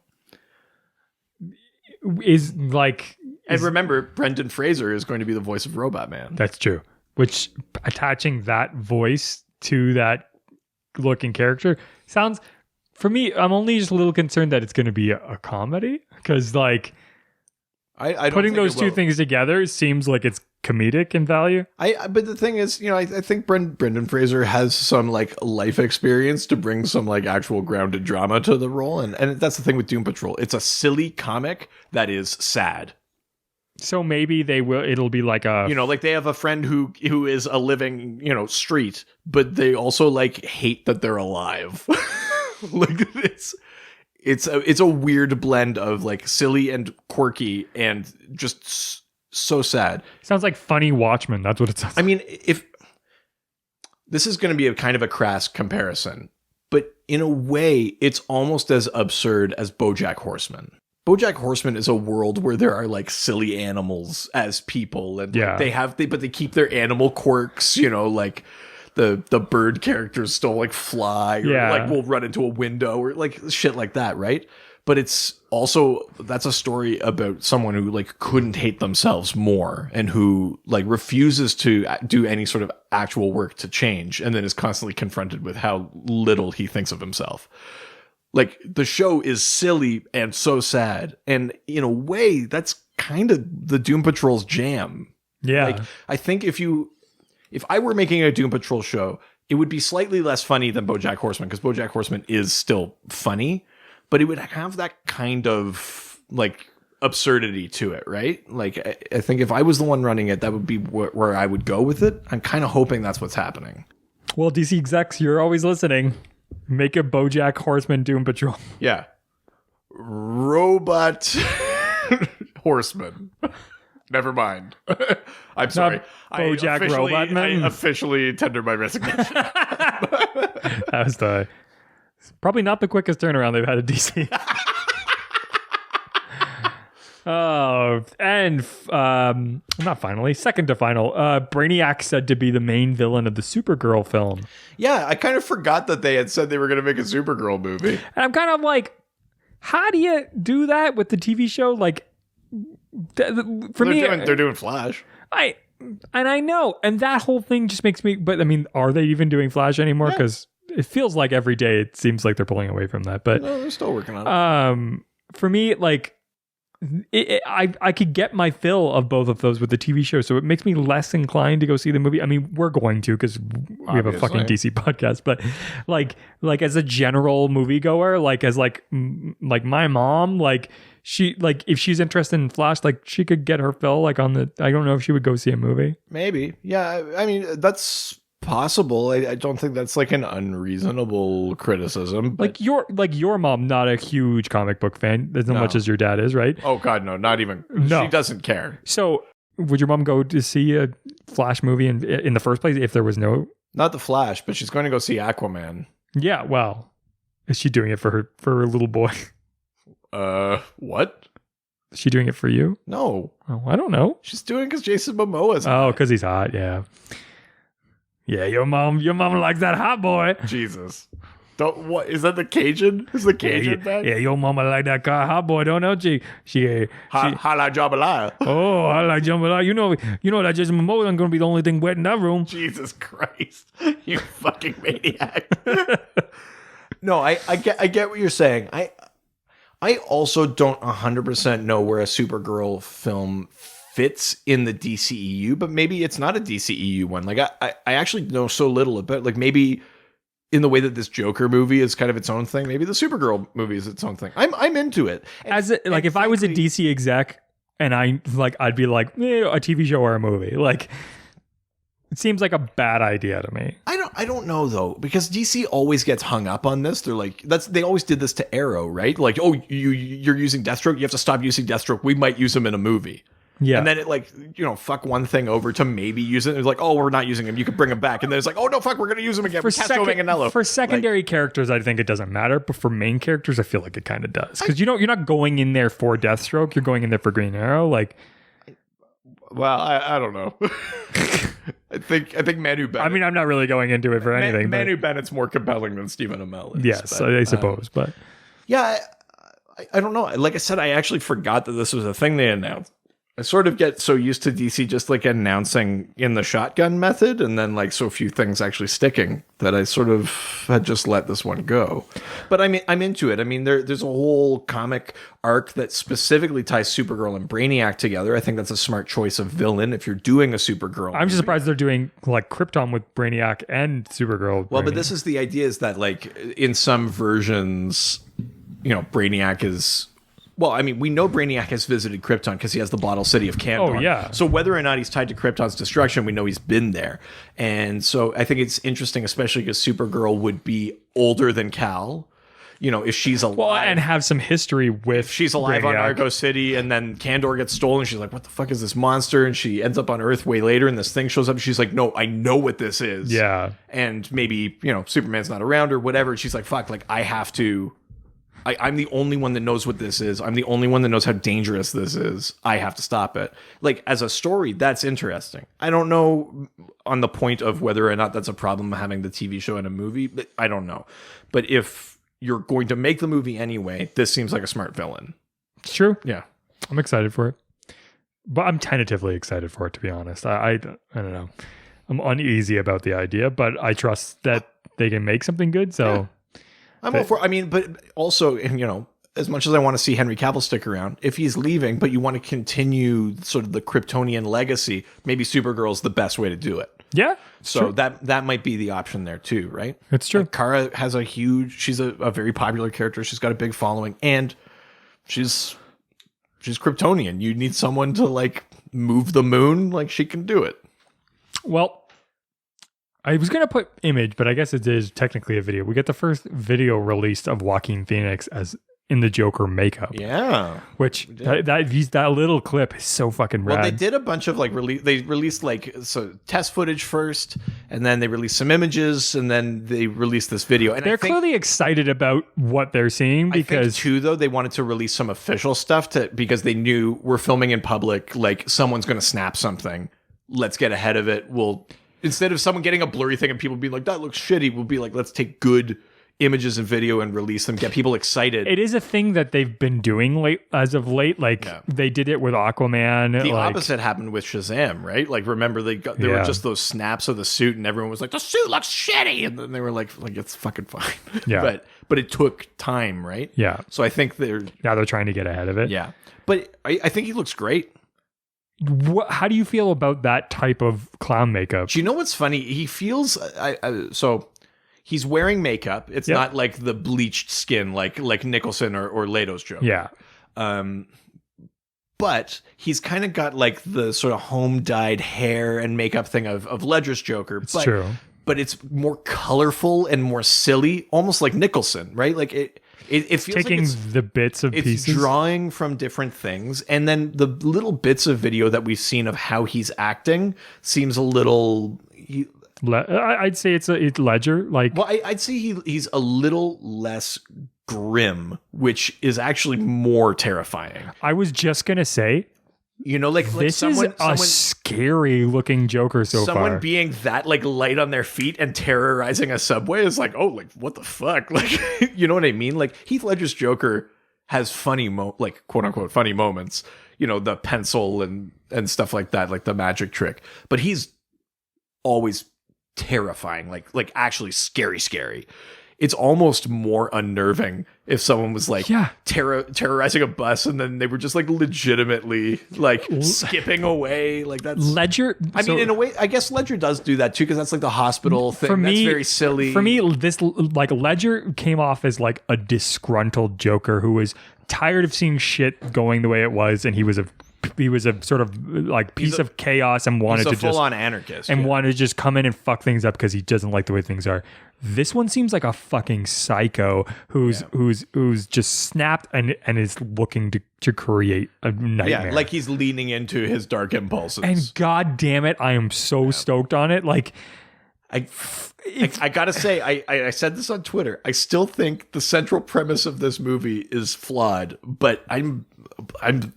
is like,
and remember, Brendan Fraser is going to be the voice of Robot Man.
That's true. Which attaching that voice to that looking character sounds, for me, I'm only just a little concerned that it's going to be a comedy, because like I don't putting those two things together seems like it's comedic in value.
But the thing is, you know, I think Brendan Fraser has some like life experience to bring some like actual grounded drama to the role, and that's the thing with Doom Patrol. It's a silly comic that is sad.
So maybe it'll be like a,
you know, like they have a friend who is a living, you know, street, but they also like hate that they're alive. Like it's a weird blend of like silly and quirky and just so sad.
Sounds like Funny Watchmen. That's what it sounds like.
I mean, if this is going to be a kind of a crass comparison, but in a way, it's almost as absurd as BoJack Horseman. BoJack Horseman is a world where there are like silly animals as people, and like, but they keep their animal quirks. You know, like the bird characters still like fly, or like will run into a window, or like shit like that, right? But it's also, that's a story about someone who like couldn't hate themselves more, and who like refuses to do any sort of actual work to change, and then is constantly confronted with how little he thinks of himself. Like, the show is silly and so sad. And in a way, that's kind of the Doom Patrol's jam.
Yeah.
Like, I think if I were making a Doom Patrol show, it would be slightly less funny than BoJack Horseman, because BoJack Horseman is still funny, but it would have that kind of like absurdity to it, right? Like, I think if I was the one running it, that would be where I would go with it. I'm kind of hoping that's what's happening.
Well, DC execs, you're always listening. Make a BoJack Horseman Doom Patrol.
Yeah. Robot Horseman. Never mind. I'm sorry.
BoJack Robot Man.
I officially tender my resignation.
That was probably not the quickest turnaround they've had at DC. Oh, and not finally, second to final, Brainiac said to be the main villain of the Supergirl film.
Yeah, I kind of forgot that they had said they were going to make a Supergirl movie.
And I'm kind of like, how do you do that with the TV show? Like,
they're doing Flash.
I know, and that whole thing just makes me. But I mean, are they even doing Flash anymore? Because it feels like every day it seems like they're pulling away from that. But
no, they're still working on
it. For me, like. I could get my fill of both of those with the TV show, so it makes me less inclined to go see the movie. I mean, we're going to, because we have a fucking DC podcast, but like as a general moviegoer, like as like my mom, like she, like if she's interested in Flash, like she could get her fill like on the. I don't know if she would go see a movie.
Maybe, yeah. I mean, that's possible. I don't think that's like an unreasonable criticism.
Like your mom, not a huge comic book fan as much as your dad is, right?
Oh God, no, not even.
No.
She doesn't care.
So would your mom go to see a Flash movie in the first place if there was no?
Not the Flash, but she's going to go see Aquaman.
Yeah, well, is she doing it for her little boy?
What?
Is she doing it for you?
No.
Oh, I don't know.
She's doing it because Jason Momoa's
hot. Oh, because he's hot, yeah. Yeah, your mom likes that hot boy.
Jesus. What is that, the Cajun? Is the Cajun back?
Yeah, your mama like that hot boy, don't know she
Hala jambalaya.
Oh, I like jambalaya. You know that Jason Momoa isn't gonna be the only thing wet in that room.
Jesus Christ. You fucking maniac. No, I get what you're saying. I also don't 100% know where a Supergirl film fits in the DCEU, but maybe it's not a DCEU one. Like I actually know so little about, like, maybe in the way that this Joker movie is kind of its own thing, maybe the Supergirl movie is its own thing. I'm into it.
If I was a DC exec and I'd be like, a TV show or a movie, like it seems like a bad idea to me.
I don't know though, because DC always gets hung up on this. They're like, they always did this to Arrow, right? Like, oh, you're using Deathstroke, you have to stop using Deathstroke. We might use him in a movie.
Yeah.
And then it like, fuck one thing over to maybe use it. It's like, oh, we're not using him. You can bring him back. And then it's like, oh no, fuck, we're going to use him again.
For secondary characters, I think it doesn't matter. But for main characters, I feel like it kind of does. Because you're not going in there for Deathstroke. You're going in there for Green Arrow. Like,
well, I don't know. I think Manu Bennett.
I mean, I'm not really going into it for anything.
Manu Bennett's more compelling than Stephen Amell is.
Yes, I suppose. But
yeah, I don't know. Like I said, I actually forgot that this was a thing they announced. I sort of get so used to DC just like announcing in the shotgun method and then like so few things actually sticking that I sort of had just let this one go. But I mean, I'm into it. I mean, there's a whole comic arc that specifically ties Supergirl and Brainiac together. I think that's a smart choice of villain if you're doing a Supergirl.
I'm just surprised they're doing like Krypton with Brainiac and Supergirl.
Well, but this is the idea is that like in some versions, Brainiac is... Well, I mean, we know Brainiac has visited Krypton because he has the bottle city of Kandor.
Oh, yeah.
So whether or not he's tied to Krypton's destruction, we know he's been there. And so I think it's interesting, especially because Supergirl would be older than Kal. If she's alive.
Well, and have some history with
she's alive
Brainiac.
on Argo City, and then Kandor gets stolen. She's like, what the fuck is this monster? And she ends up on Earth way later, and this thing shows up. And she's like, no, I know what this is.
Yeah.
And maybe, Superman's not around or whatever. She's like, fuck, like, I have to... I'm the only one that knows what this is. I'm the only one that knows how dangerous this is. I have to stop it. Like, as a story, that's interesting. I don't know on the point of whether or not that's a problem having the TV show and a movie. But I don't know. But if you're going to make the movie anyway, this seems like a smart villain.
It's true.
Yeah.
I'm excited for it. But I'm tentatively excited for it, to be honest. I don't know. I'm uneasy about the idea, but I trust that they can make something good. So... Yeah.
I'm all for. I mean, but also, as much as I want to see Henry Cavill stick around, if he's leaving, but you want to continue sort of the Kryptonian legacy, maybe Supergirl's the best way to do it.
Yeah.
So that might be the option there too, right?
It's true.
Like Kara has she's a very popular character. She's got a big following, and she's Kryptonian. You need someone to like move the moon, like she can do it.
Well. I was going to put image, but I guess it is technically a video. We get the first video released of Joaquin Phoenix as in the Joker makeup.
Yeah.
Which that little clip is so fucking rad.
Well, they did a bunch of they released test footage first, and then they released some images, and then they released this video. And
they're clearly excited about what they're seeing because...
I think too, though, they wanted to release some official stuff because they knew we're filming in public, like someone's going to snap something. Let's get ahead of it. Instead of someone getting a blurry thing and people being like, that looks shitty, we'll be like, let's take good images and video and release them, get people excited.
It is a thing that they've been doing as of late. Like they did it with Aquaman.
The opposite happened with Shazam, right? Like remember there were just those snaps of the suit and everyone was like, the suit looks shitty. And then they were like it's fucking fine.
Yeah.
but it took time, right?
Yeah.
So I think
now they're trying to get ahead of it.
Yeah. But I think he looks great.
How do you feel about that type of clown makeup?
Do you know what's funny? He feels so he's wearing makeup. It's not like the bleached skin like Nicholson or Leto's Joker.
Yeah.
But he's kind of got like the sort of home dyed hair and makeup thing of Ledger's Joker.
It's true.
But it's more colorful and more silly, almost like Nicholson, right? Like it feels
taking
like
the bits of pieces.
It's drawing from different things. And then the little bits of video that we've seen of how he's acting seems a little...
I'd say it's Ledger.
Well, I'd say he's a little less grim, which is actually more terrifying.
I was just going to say...
this
is a scary looking Joker so far.
Someone being that light on their feet and terrorizing a subway is like, oh, what the fuck? Like, you know what I mean? Like Heath Ledger's Joker has funny quote unquote funny moments, the pencil and stuff like that, like the magic trick. But he's always terrifying, like actually scary. It's almost more unnerving if someone was terrorizing a bus and then they were just legitimately skipping away. Like that's
Ledger.
I mean, in a way, I guess Ledger does do that too, because that's like the hospital thing. That's very silly.
For me, this Ledger came off as like a disgruntled Joker who was tired of seeing shit going the way it was, and he was a a sort of like piece of chaos and wanted
he's a
to just
full-on anarchist
and wanted to just come in and fuck things up because he doesn't like the way things are. This one seems like a fucking psycho who's just snapped and is looking to create a nightmare.
Yeah, like he's leaning into his dark impulses.
And god damn it, I am so stoked on it. Like
I gotta say, I said this on Twitter. I still think the central premise of this movie is flawed, but I'm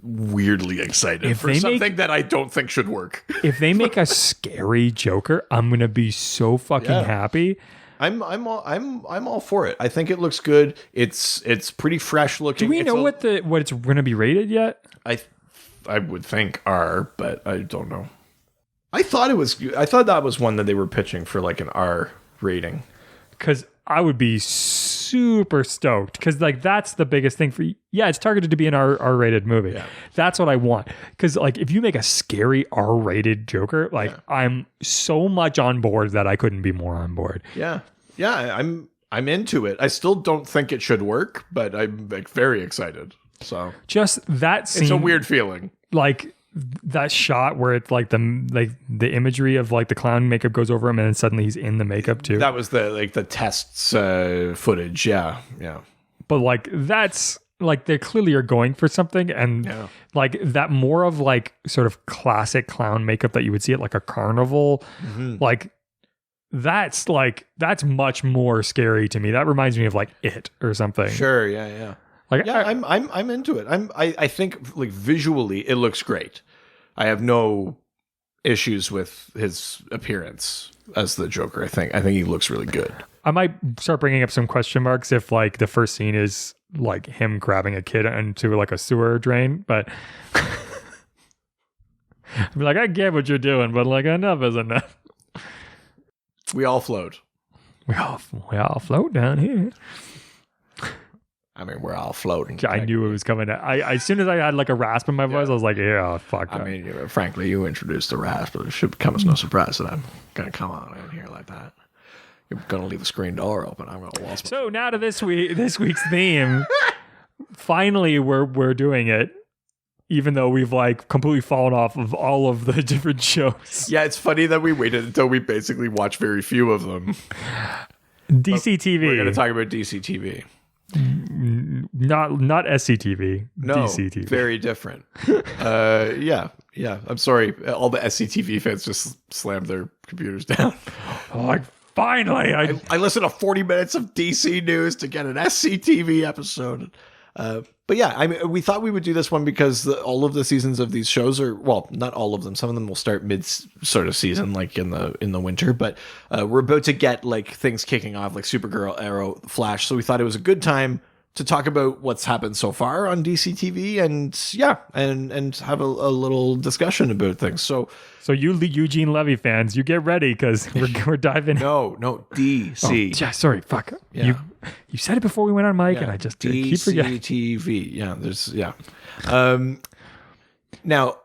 weirdly excited for something that I don't think should work.
If they make a scary Joker, I'm gonna be so fucking happy.
I'm all for it. I think it looks good. It's pretty fresh looking.
Do we know what it's gonna be rated yet?
I would think R, but I don't know. I thought that was one that they were pitching for like an R rating.
Because I would be super stoked. Because like that's the biggest thing for it's targeted to be an R-rated movie. Yeah. That's what I want. Because like if you make a scary R-rated Joker, like I'm so much on board that I couldn't be more on board.
Yeah, I'm into it. I still don't think it should work, but I'm like very excited. So
just that scene,
it's a weird feeling.
Like that shot where it's like the imagery of like the clown makeup goes over him and then suddenly he's in the makeup too.
That was the tests footage. Yeah.
But like that's like they clearly are going for something, and like that more of like sort of classic clown makeup that you would see at like a carnival. Like that's much more scary to me. That reminds me of like It or something.
Sure. Yeah. Like I'm into it. I think like visually it looks great. I have no issues with his appearance as the Joker. I think he looks really good.
I might start bringing up some question marks if like the first scene is like him grabbing a kid into like a sewer drain, but I'd be like, I get what you're doing, but like enough is enough.
We all float.
We all float down here.
I mean, we're all floating.
I knew it was coming. As soon as I had like a rasp in my voice, I was like, yeah, fuck.
I mean, frankly, you introduced the rasp, but it should come as no surprise that I'm going to come on in here like that. You're going to leave the screen door open. I'm going to waltz.
So now to this week's theme. Finally, we're doing it, even though we've like completely fallen off of all of the different shows.
Yeah, it's funny that we waited until we basically watched very few of them.
DCTV.
We're going to talk about DCTV.
Not SCTV.
No,
DCTV.
Very different. Yeah. I'm sorry. All the SCTV fans just slammed their computers down.
Like finally,
I listened to 40 minutes of DC news to get an SCTV episode. But yeah, I mean, we thought we would do this one because all of the seasons of these shows are, well, not all of them. Some of them will start mid sort of season, like in the winter. But we're about to get like things kicking off, like Supergirl, Arrow, Flash. So we thought it was a good time to talk about what's happened so far on DCTV, and have a little discussion about things. So
you Eugene Levy fans, you get ready because we're diving.
No, DC.
Oh, yeah, sorry, fuck. Yeah. You said it before we went on mic, and I just keep forgetting.
DCTV. Now,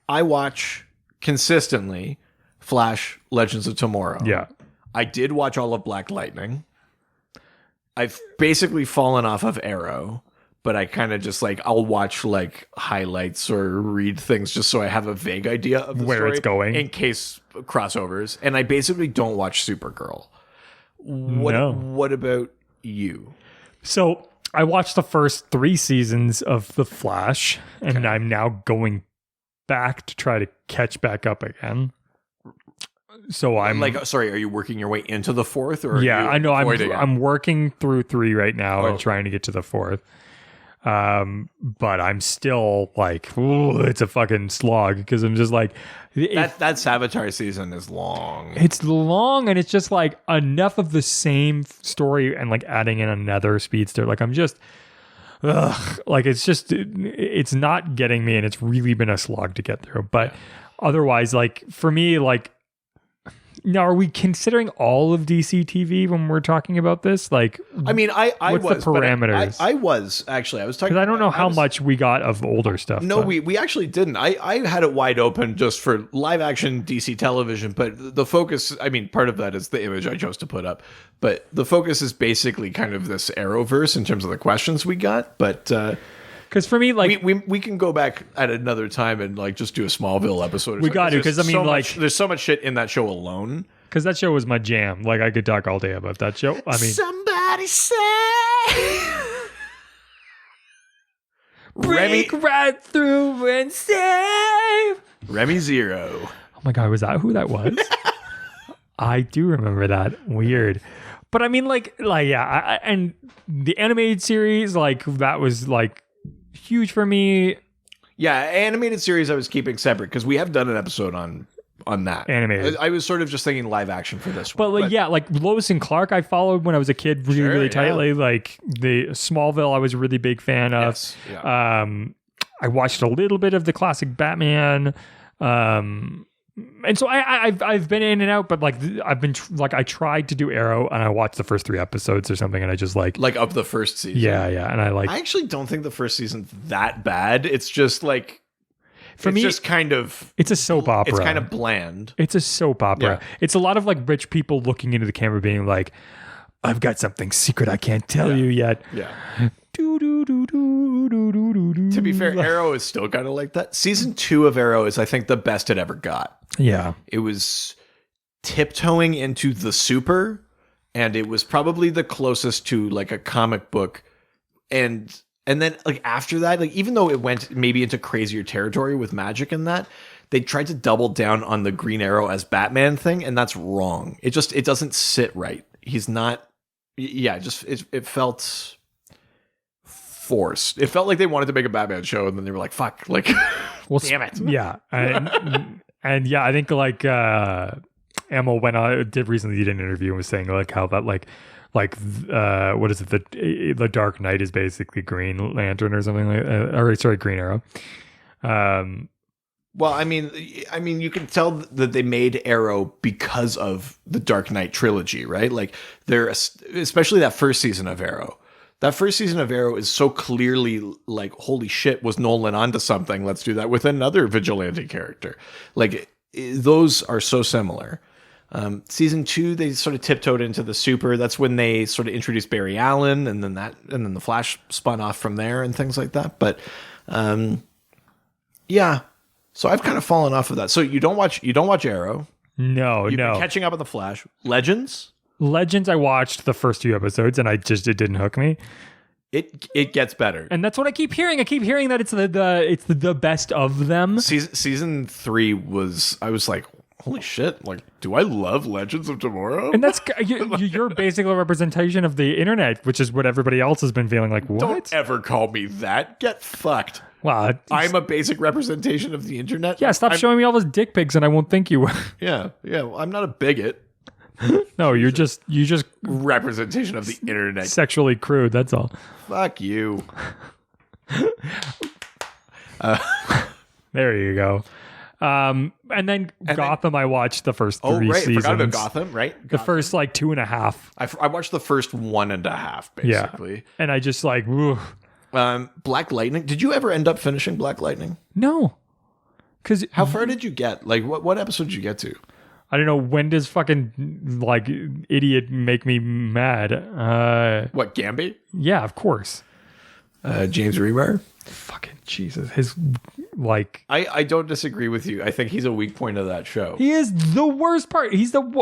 I watch consistently Flash, Legends of Tomorrow.
Yeah.
I did watch all of Black Lightning. I've basically fallen off of Arrow, but I kind of just like, I'll watch like highlights or read things just so I have a vague idea of
where
story
it's going
in case crossovers. And I basically don't watch Supergirl. What about you?
So I watched the first 3 seasons of The Flash, and I'm now going back to try to catch back up again. So I'm
like, sorry, are you working your way into the 4th? Or
I know I'm working through 3 right now and trying to get to the 4th. But I'm still like, ooh, it's a fucking slog because I'm just like
that Savitar season is long.
It's long, and it's just like enough of the same story and like adding in another speedster. Like I'm just like it's not getting me, and it's really been a slog to get through. But otherwise, like for me, like now, are we considering all of DCTV when we're talking about this? Like,
I mean, I
what's
was
the parameters.
I was actually. I was talking
because I don't know how much we got of older stuff.
No, we actually didn't. I had it wide open just for live action DC television, but the focus. I mean, part of that is the image I chose to put up, but the focus is basically kind of this Arrowverse in terms of the questions we got. But
Because for me, like
we can go back at another time and like just do a Smallville episode.
We got to, because I mean,
there's so much shit in that show alone.
Because that show was my jam. Like I could talk all day about that show. I mean,
somebody say,
break right through and save
Remy Zero.
Oh my God, was that who that was? I do remember that. Weird. But I mean, yeah, and the animated series, like, that was, like, huge for me.
Yeah, animated series I was keeping separate, because we have done an episode on that.
Animated.
I was sort of just thinking live action for this one.
But yeah, like, Lois and Clark I followed when I was a kid really tightly.
Yeah.
Like, the Smallville I was a really big fan of.
Yes, yeah.
I watched a little bit of the classic Batman. And so I've been in and out, but like I tried to do Arrow and I watched the first 3 episodes or something, and I just like
of the first season.
Yeah, and I
actually don't think the first season's that bad. It's just like
for me,
just kind of
it's a soap opera.
It's kind of bland.
It's a soap opera. Yeah. It's a lot of like rich people looking into the camera, being like, "I've got something secret I can't tell you yet."
Yeah. To be fair, Arrow is still kind of like that. Season 2 of Arrow is, I think, the best it ever got.
Yeah.
It was tiptoeing into the super, and it was probably the closest to like a comic book. And then like after that, like even though it went maybe into crazier territory with magic and that, they tried to double down on the Green Arrow as Batman thing, and that's wrong. It doesn't sit right. He's not. Yeah, it felt forced. It felt like they wanted to make a Batman show, and then they were like, "Fuck!" Like, well, damn it.
Yeah, and yeah, I think like Emma recently did an interview and was saying like how that like what is it, the Dark Knight is basically Green Lantern or something like or sorry, Green Arrow.
Well, I mean, you can tell that they made Arrow because of the Dark Knight trilogy, right? Like, especially that first season of Arrow. That first season of Arrow is so clearly like, holy shit, was Nolan onto something? Let's do that with another vigilante character. Like, those are so similar. Season 2, they sort of tiptoed into the super. That's when they sort of introduced Barry Allen, and then the Flash spun off from there and things like that. But yeah. So I've kind of fallen off of that. So you don't watch Arrow.
No,
You've been catching up on the Flash. Legends,
I watched the first 2 episodes and it didn't hook me.
It gets better.
And that's what I keep hearing. I keep hearing that it's the best of them.
Season 3 was, I was like, holy shit, like, do I love Legends of Tomorrow?
And that's you're basically a representation of the internet, which is what everybody else has been feeling like. What?
Don't ever call me that. Get fucked.
Well,
I'm a basic representation of the internet.
Yeah, stop showing me all those dick pics and I won't think you.
Yeah. Well, I'm not a bigot.
No, you just
representation of the internet.
Sexually crude, that's all.
Fuck you.
There you go. And then Gotham, I watched the first 3 seasons.
I forgot about Gotham, right?
The first like 2.5.
I watched the first 1.5, basically.
Yeah. And I just like, whew.
Black Lightning. Did you ever end up finishing Black Lightning?
No. Because
how far did you get? Like, what episode did you get to?
I don't know. When does fucking like idiot make me mad?
What, Gambit?
Yeah, of course.
James Remar.
Fucking Jesus. His like.
I don't disagree with you. I think he's a weak point of that show.
He is the worst part. He's of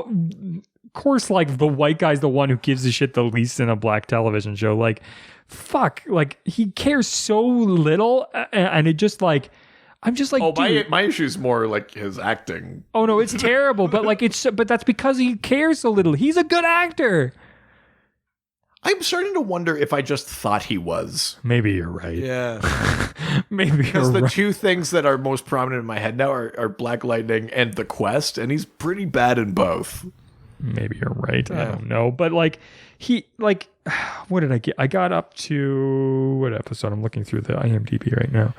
course, like the white guy's the one who gives a shit the least in a black television show. Like, fuck. Like he cares so little, and it just like. I'm just like,
my issue's more like his acting.
Oh no, it's terrible. But like but that's because he cares so little. He's a good actor.
I'm starting to wonder if I just thought he was.
Maybe you're right.
Yeah.
Maybe you're right.
Because the 2 things that are most prominent in my head now are Black Lightning and The Quest, and he's pretty bad in both.
Maybe you're right. Yeah. I don't know. But like what did I get? I got up to what episode? I'm looking through the IMDb right now.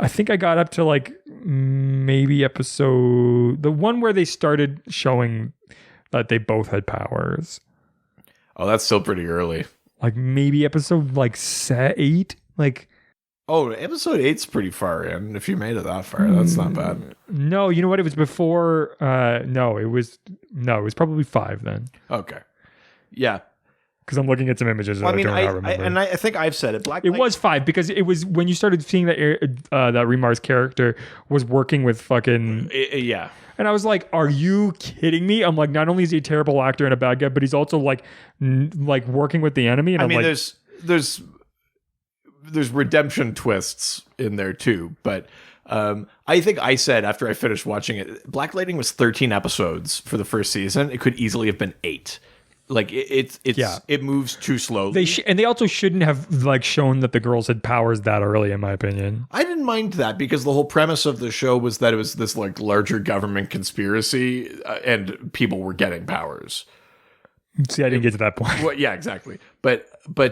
I think I got up to like maybe episode, the one where they started showing that they both had powers.
Oh, that's still pretty early.
Like maybe episode like 8. Like,
oh, episode 8's pretty far in. If you made it that far, that's not bad.
No, you know what? It was before. It was probably 5 then.
Okay, yeah.
Because I'm looking at some images.
Well,
I remember.
I think I've said it.
It was 5 because it was when you started seeing that Remar's character was working with fucking
yeah.
And I was like, "Are you kidding me?" I'm like, not only is he a terrible actor and a bad guy, but he's also like working with the enemy. And
there's redemption twists in there too, but I think I said after I finished watching it, Black Lightning was 13 episodes for the first season. It could easily have been 8. Like it moves too slowly.
They also shouldn't have like shown that the girls had powers that early, in my opinion.
I didn't mind that because the whole premise of the show was that it was this like larger government conspiracy and people were getting powers.
See, I didn't get to that point.
Well, yeah, exactly. But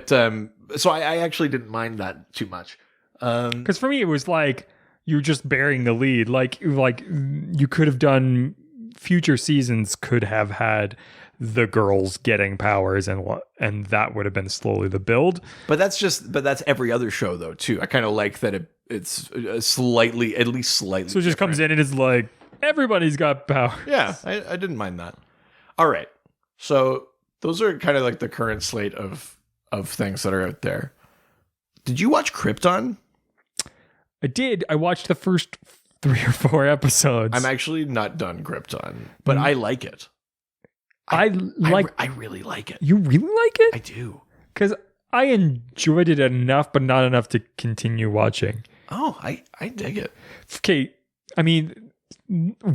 so I actually didn't mind that too much.
Because for me, it was like you're just bearing the lead. Like you could have done future seasons could have had the girls getting powers and that would have been slowly the build. But
that's every other show though too. I kind of like that it's slightly, at least slightly.
So it just comes in and it's like everybody's got power.
Yeah, I didn't mind that. All right, so those are kind of like the current slate of things that are out there. Did you watch Krypton?
I did. I watched the first 3 or 4 episodes.
I'm actually not done Krypton, but I like it. I really like it.
You really like it?
I do.
Because I enjoyed it enough, but not enough to continue watching.
Oh, I dig it.
Okay, I mean,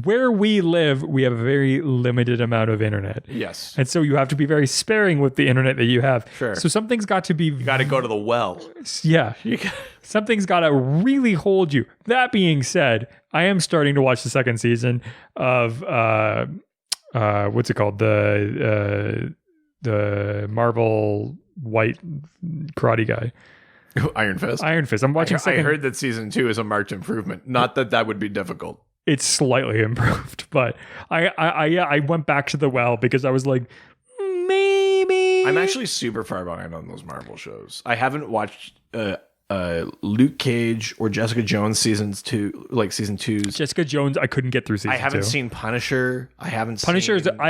where we live, we have a very limited amount of internet.
Yes.
And so you have to be very sparing with the internet that you have.
Sure.
So something's got to be...
You got to go to the well.
Yeah. Something's got to really hold you. That being said, I am starting to watch the second season of... what's it called? The Marvel white karate guy.
Iron Fist.
Iron Fist. I'm watching
I heard that season 2 is a marked improvement. Not that would be difficult.
It's slightly improved, but I went back to the well because I was like, maybe.
I'm actually super far behind on those Marvel shows. I haven't watched Luke Cage or Jessica Jones season 2's.
Jessica Jones, I couldn't get through season 2.
I haven't seen Punisher.
I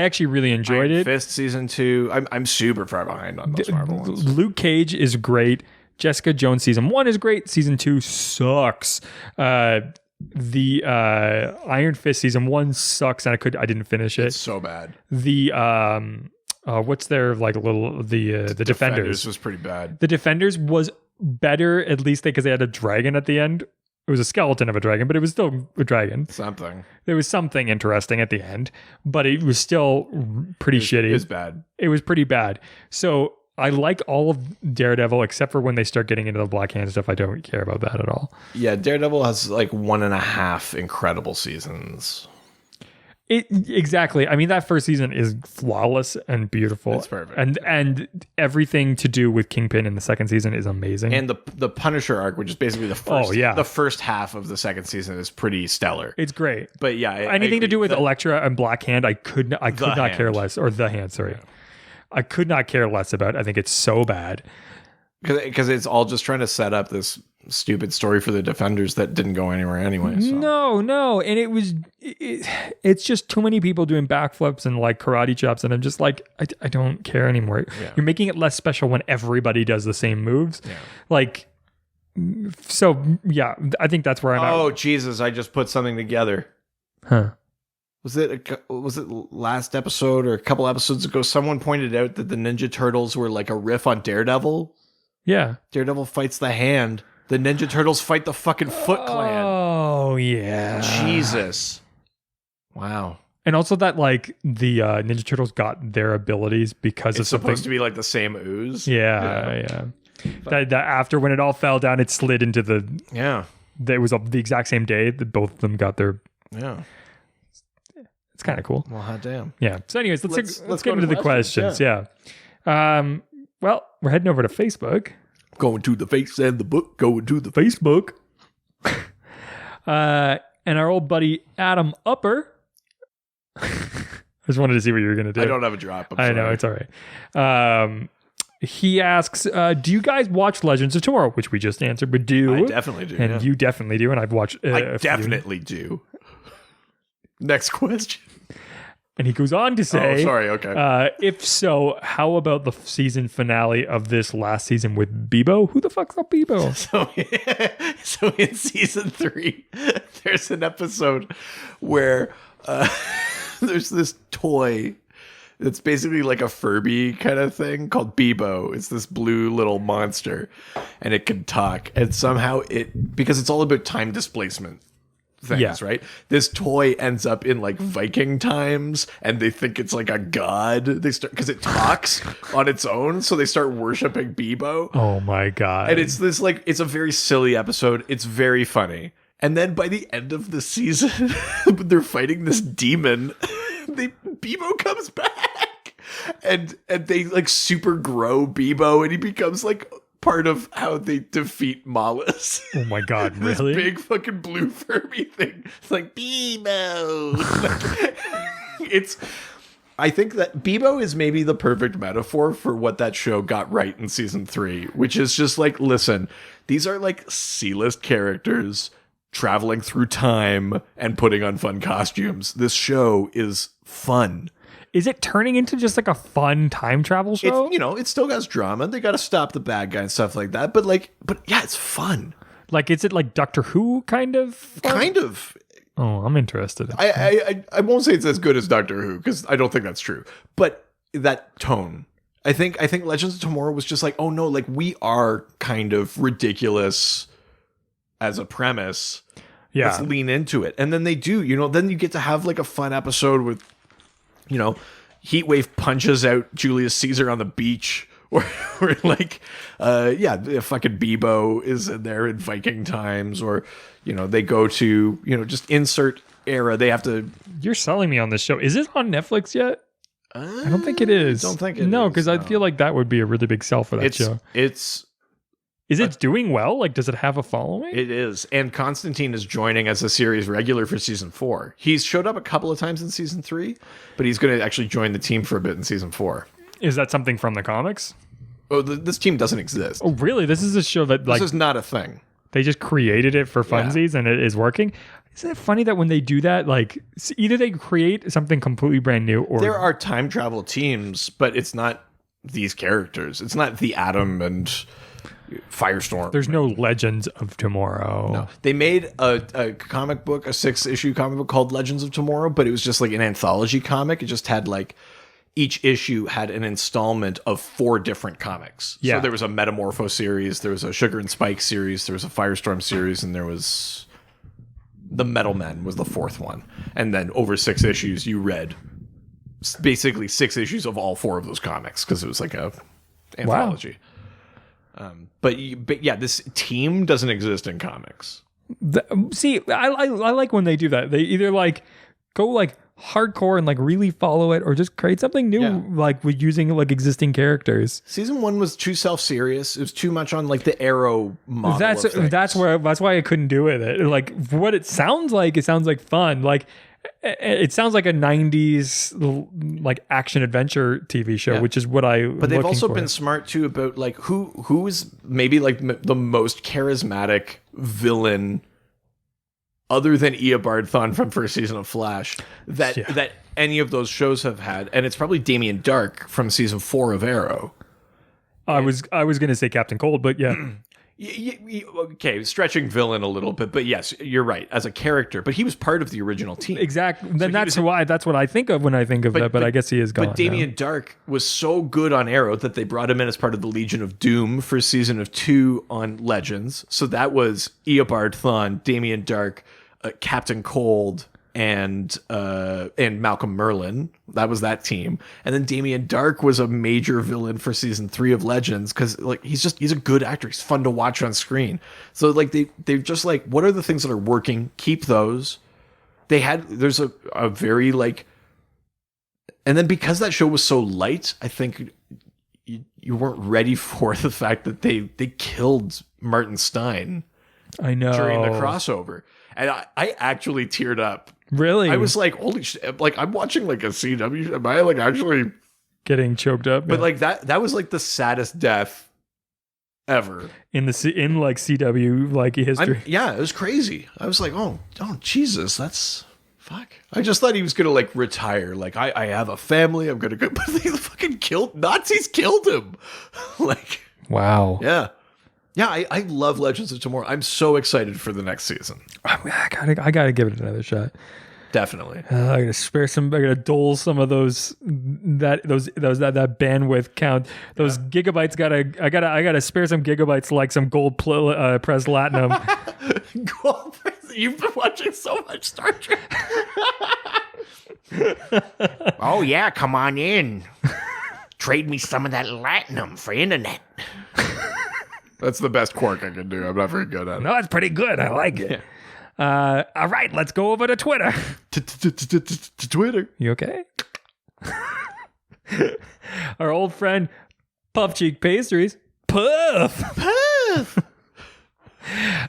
actually really enjoyed
Iron
it.
Fist season 2. I'm super far behind on those Marvel ones.
Luke Cage is great. Jessica Jones season 1 is great. Season 2 sucks. The Iron Fist season 1 sucks, and I didn't finish it.
It's so bad.
The what's their like little the Defenders
was pretty bad.
The Defenders was better, at least because they had a dragon at the end. It was a skeleton of a dragon, but it was still a dragon.
Something.
There was something interesting at the end, but it was still pretty shitty.
It was bad. It
was pretty bad. So I like all of Daredevil except for when they start getting into the Black Hand stuff. I don't care about that at all.
Yeah, Daredevil has like 1.5 incredible seasons.
Exactly. I mean, that first season is flawless and beautiful.
It's perfect.
And everything to do with Kingpin in the second season is amazing.
And the Punisher arc, which is basically the first half of the second season, is pretty stellar.
It's great.
But yeah,
anything to do with Elektra and Black Hand, I could not care less. Or the Hand, sorry. Yeah. I could not care less about. I think it's so bad.
Because it's all just trying to set up this stupid story for the Defenders that didn't go anywhere anyway. So.
No. And it's just too many people doing backflips and like karate chops. And I'm just like, I don't care anymore. Yeah. You're making it less special when everybody does the same moves. Yeah. Like, so yeah, I think that's where I'm at.
Oh, Jesus. I just put something together.
Huh.
Was it last episode or a couple episodes ago? Someone pointed out that the Ninja Turtles were like a riff on Daredevil.
Yeah.
Daredevil fights the Hand. The Ninja Turtles fight the fucking Foot Clan.
Oh, yeah.
Jesus. Wow.
And also that like the Ninja Turtles got their abilities because
it's supposed to be like the same ooze.
Yeah. That after when it all fell down, it slid into the...
Yeah.
It was the exact same day that both of them got their...
Yeah.
It's kind of cool.
Well, hot damn.
Yeah. So anyways, let's get into the questions. Yeah. Well, we're heading over to Facebook.
Going to the face and the book. Going to the
Facebook. And our old buddy Adam Upper. I just wanted to see what you were going to do.
I don't have a drop.
I know, it's all right. He asks, do you guys watch Legends of Tomorrow? Which we just answered, but do.
I definitely do.
And you definitely do. And I've watched
I definitely do. Next question.
And he goes on to say,
sorry, okay.
If so, how about the season finale of this last season with Bebo? Who the fuck's up Bebo?
So in season 3, there's an episode where there's this toy that's basically like a Furby kind of thing called Bebo. It's this blue little monster, and it can talk. And somehow because it's all about time displacement things, right? This toy ends up in like Viking times, and they think it's like a god. They start because it talks on its own, so they start worshiping Bebo.
Oh my god!
And it's this like it's a very silly episode. It's very funny. And then by the end of the season, they're fighting this demon. Bebo comes back, and they like super grow Bebo, and he becomes like part of how they defeat Mollis.
Oh my god,
this
really?
Big fucking blue Furby thing. It's like Bebo. I think that Bebo is maybe the perfect metaphor for what that show got right in season 3, which is just like, listen, these are like C-list characters traveling through time and putting on fun costumes. This show is fun.
Is it turning into just like a fun time travel show?
It still has drama. They got to stop the bad guy and stuff like that. But yeah, it's fun.
Like, is it like Doctor Who kind of? Fun?
Kind of.
Oh, I'm interested.
I won't say it's as good as Doctor Who because I don't think that's true. But that tone, I think Legends of Tomorrow was just like, oh no, like we are kind of ridiculous as a premise.
Yeah.
Let's lean into it. And then they do, then you get to have like a fun episode with, Heatwave punches out Julius Caesar on the beach, or like, fucking Bebo is in there in Viking times, or, they go to, just insert era. They have to.
You're selling me on this show. Is it on Netflix yet? I don't think it is.
Don't think it is.
No, because I feel like that would be a really big sell for that show. Is it doing well? Like, does it have a following?
It is. And Constantine is joining as a series regular for season 4. He's showed up a couple of times in season 3, but he's going to actually join the team for a bit in season 4.
Is that something from the comics?
Oh, this team doesn't exist.
Oh, really? This is a show that
this is not a thing.
They just created it for funsies and it is working. Isn't it funny that when they do that, like either they create something completely brand new, or
there are time travel teams, but it's not these characters. It's not the Atom and Firestorm.
There's no Legends of Tomorrow.
No, they made a comic book, a 6-issue comic book called Legends of Tomorrow, but it was just like an anthology comic. It just had like each issue had an installment of 4 different comics.
Yeah.
So there was a Metamorpho series, there was a Sugar and Spike series, there was a Firestorm series, and there was the Metal Men was the 4th one. And then over 6 issues, you read basically 6 issues of all 4 of those comics because it was like a anthology. Wow. But yeah, this team doesn't exist in comics.
I like when they do that. They either like go like hardcore and like really follow it, or just create something new, like with using like existing characters.
Season 1 was too self-serious. It was too much on like the Arrow model.
That's why I couldn't do it. Like what it sounds like fun. Like it sounds like a 90s like action adventure TV show, which is what
But they've also been smart too about like who is maybe like the most charismatic villain other than Eobard Thawne from first season of Flash that any of those shows have had, and it's probably Damien Dark from season 4 of Arrow.
I was going to say Captain Cold, but yeah.
Okay, stretching villain a little bit, but yes, you're right as a character. But he was part of the original team,
exactly. Then that's what I think of when I think of that. But I guess he is gone.
But Damien Dark was so good on Arrow that they brought him in as part of the Legion of Doom for season of 2 on Legends. So that was Eobard Thawne, Damien Dark, Captain Cold, and Malcolm Merlin. That was that team. And then Damien Dark was a major villain for season 3 of Legends because like he's a good actor. He's fun to watch on screen. So like they're just like, what are the things that are working? Keep those. There's a very like, and then because that show was so light, I think you weren't ready for the fact that they killed Martin Stein.
I know,
during the crossover. And I actually teared up.
Really?
I was like, holy shit. Like, I'm watching like a CW. Am I like actually
getting choked up?
But like that was like the saddest death ever.
In like CW like history.
It was crazy. I was like, oh Jesus, that's Fuck. I just thought he was going to like retire. Like, I have a family. I'm going to go. But they fucking Nazis killed him. Like,
wow.
Yeah. Yeah, I love Legends of Tomorrow. I'm so excited for the next season.
I gotta give it another shot.
Definitely.
I gotta spare some. I gotta dole some of that bandwidth count. Those gigabytes. I gotta spare some gigabytes like some gold press latinum.
Gold press. You've been watching so much Star Trek.
Oh yeah, come on in. Trade me some of that latinum for internet.
That's the best quirk I can do. I'm not very good at it.
No, it's pretty good. I like it. All right, let's go over to Twitter.
Twitter.
You okay? Our old friend Puff Cheek Pastries. Puff.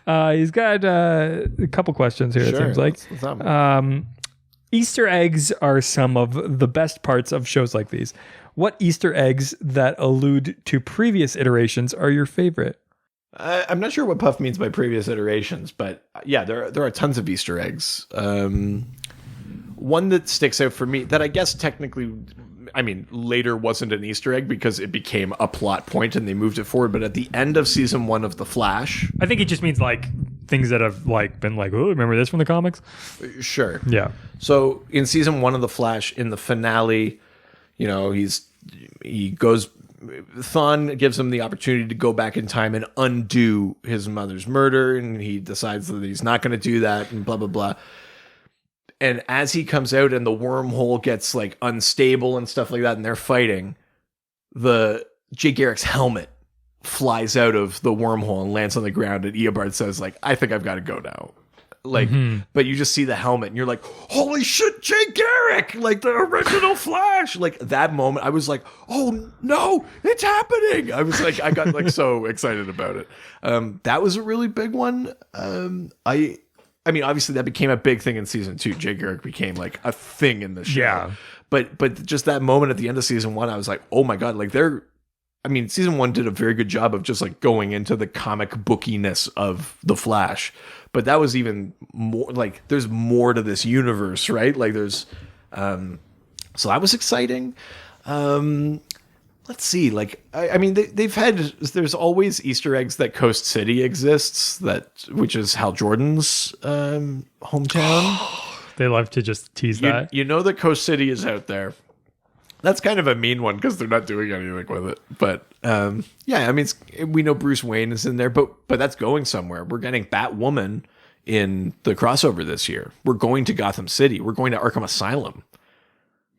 He's got a couple questions here, it seems like.
What's up?
Easter eggs are some of the best parts of shows like these. What Easter eggs that allude to previous iterations are your favorite?
I'm not sure what Puff means by previous iterations, but yeah, there are tons of Easter eggs. One that sticks out for me that I guess technically, I mean, later wasn't an Easter egg because it became a plot point and they moved it forward. But at the end of season 1 of The Flash,
I think it just means like things that have like been like, oh, remember this from the comics?
Sure.
Yeah.
So in season 1 of The Flash, in the finale, you know, Thawne gives him the opportunity to go back in time and undo his mother's murder, and he decides that he's not going to do that, and blah, blah, blah. And as he comes out and the wormhole gets like unstable and stuff like that, and they're fighting, the Jay Garrick's helmet flies out of the wormhole and lands on the ground, and Eobard says, like, I think I've got to go now. Like, but you just see the helmet and you're like, holy shit, Jay Garrick, like the original Flash. Like that moment, I was like, oh no, it's happening. I was like, I got like so excited about it. That was a really big one. I mean, obviously that became a big thing in season 2. Jay Garrick became like a thing in the show.
Yeah.
But just that moment at the end of season 1, I was like, oh my God, like season 1 did a very good job of just like going into the comic bookiness of the Flash. But that was even more like there's more to this universe, right? Like there's, so that was exciting. Let's see, like, I mean, there's always Easter eggs that Coast City exists, which is Hal Jordan's hometown.
They love to just tease that.
You know that Coast City is out there. That's kind of a mean one because they're not doing anything with it. But yeah, I mean, we know Bruce Wayne is in there, but that's going somewhere. We're getting Batwoman in the crossover this year. We're going to Gotham City. We're going to Arkham Asylum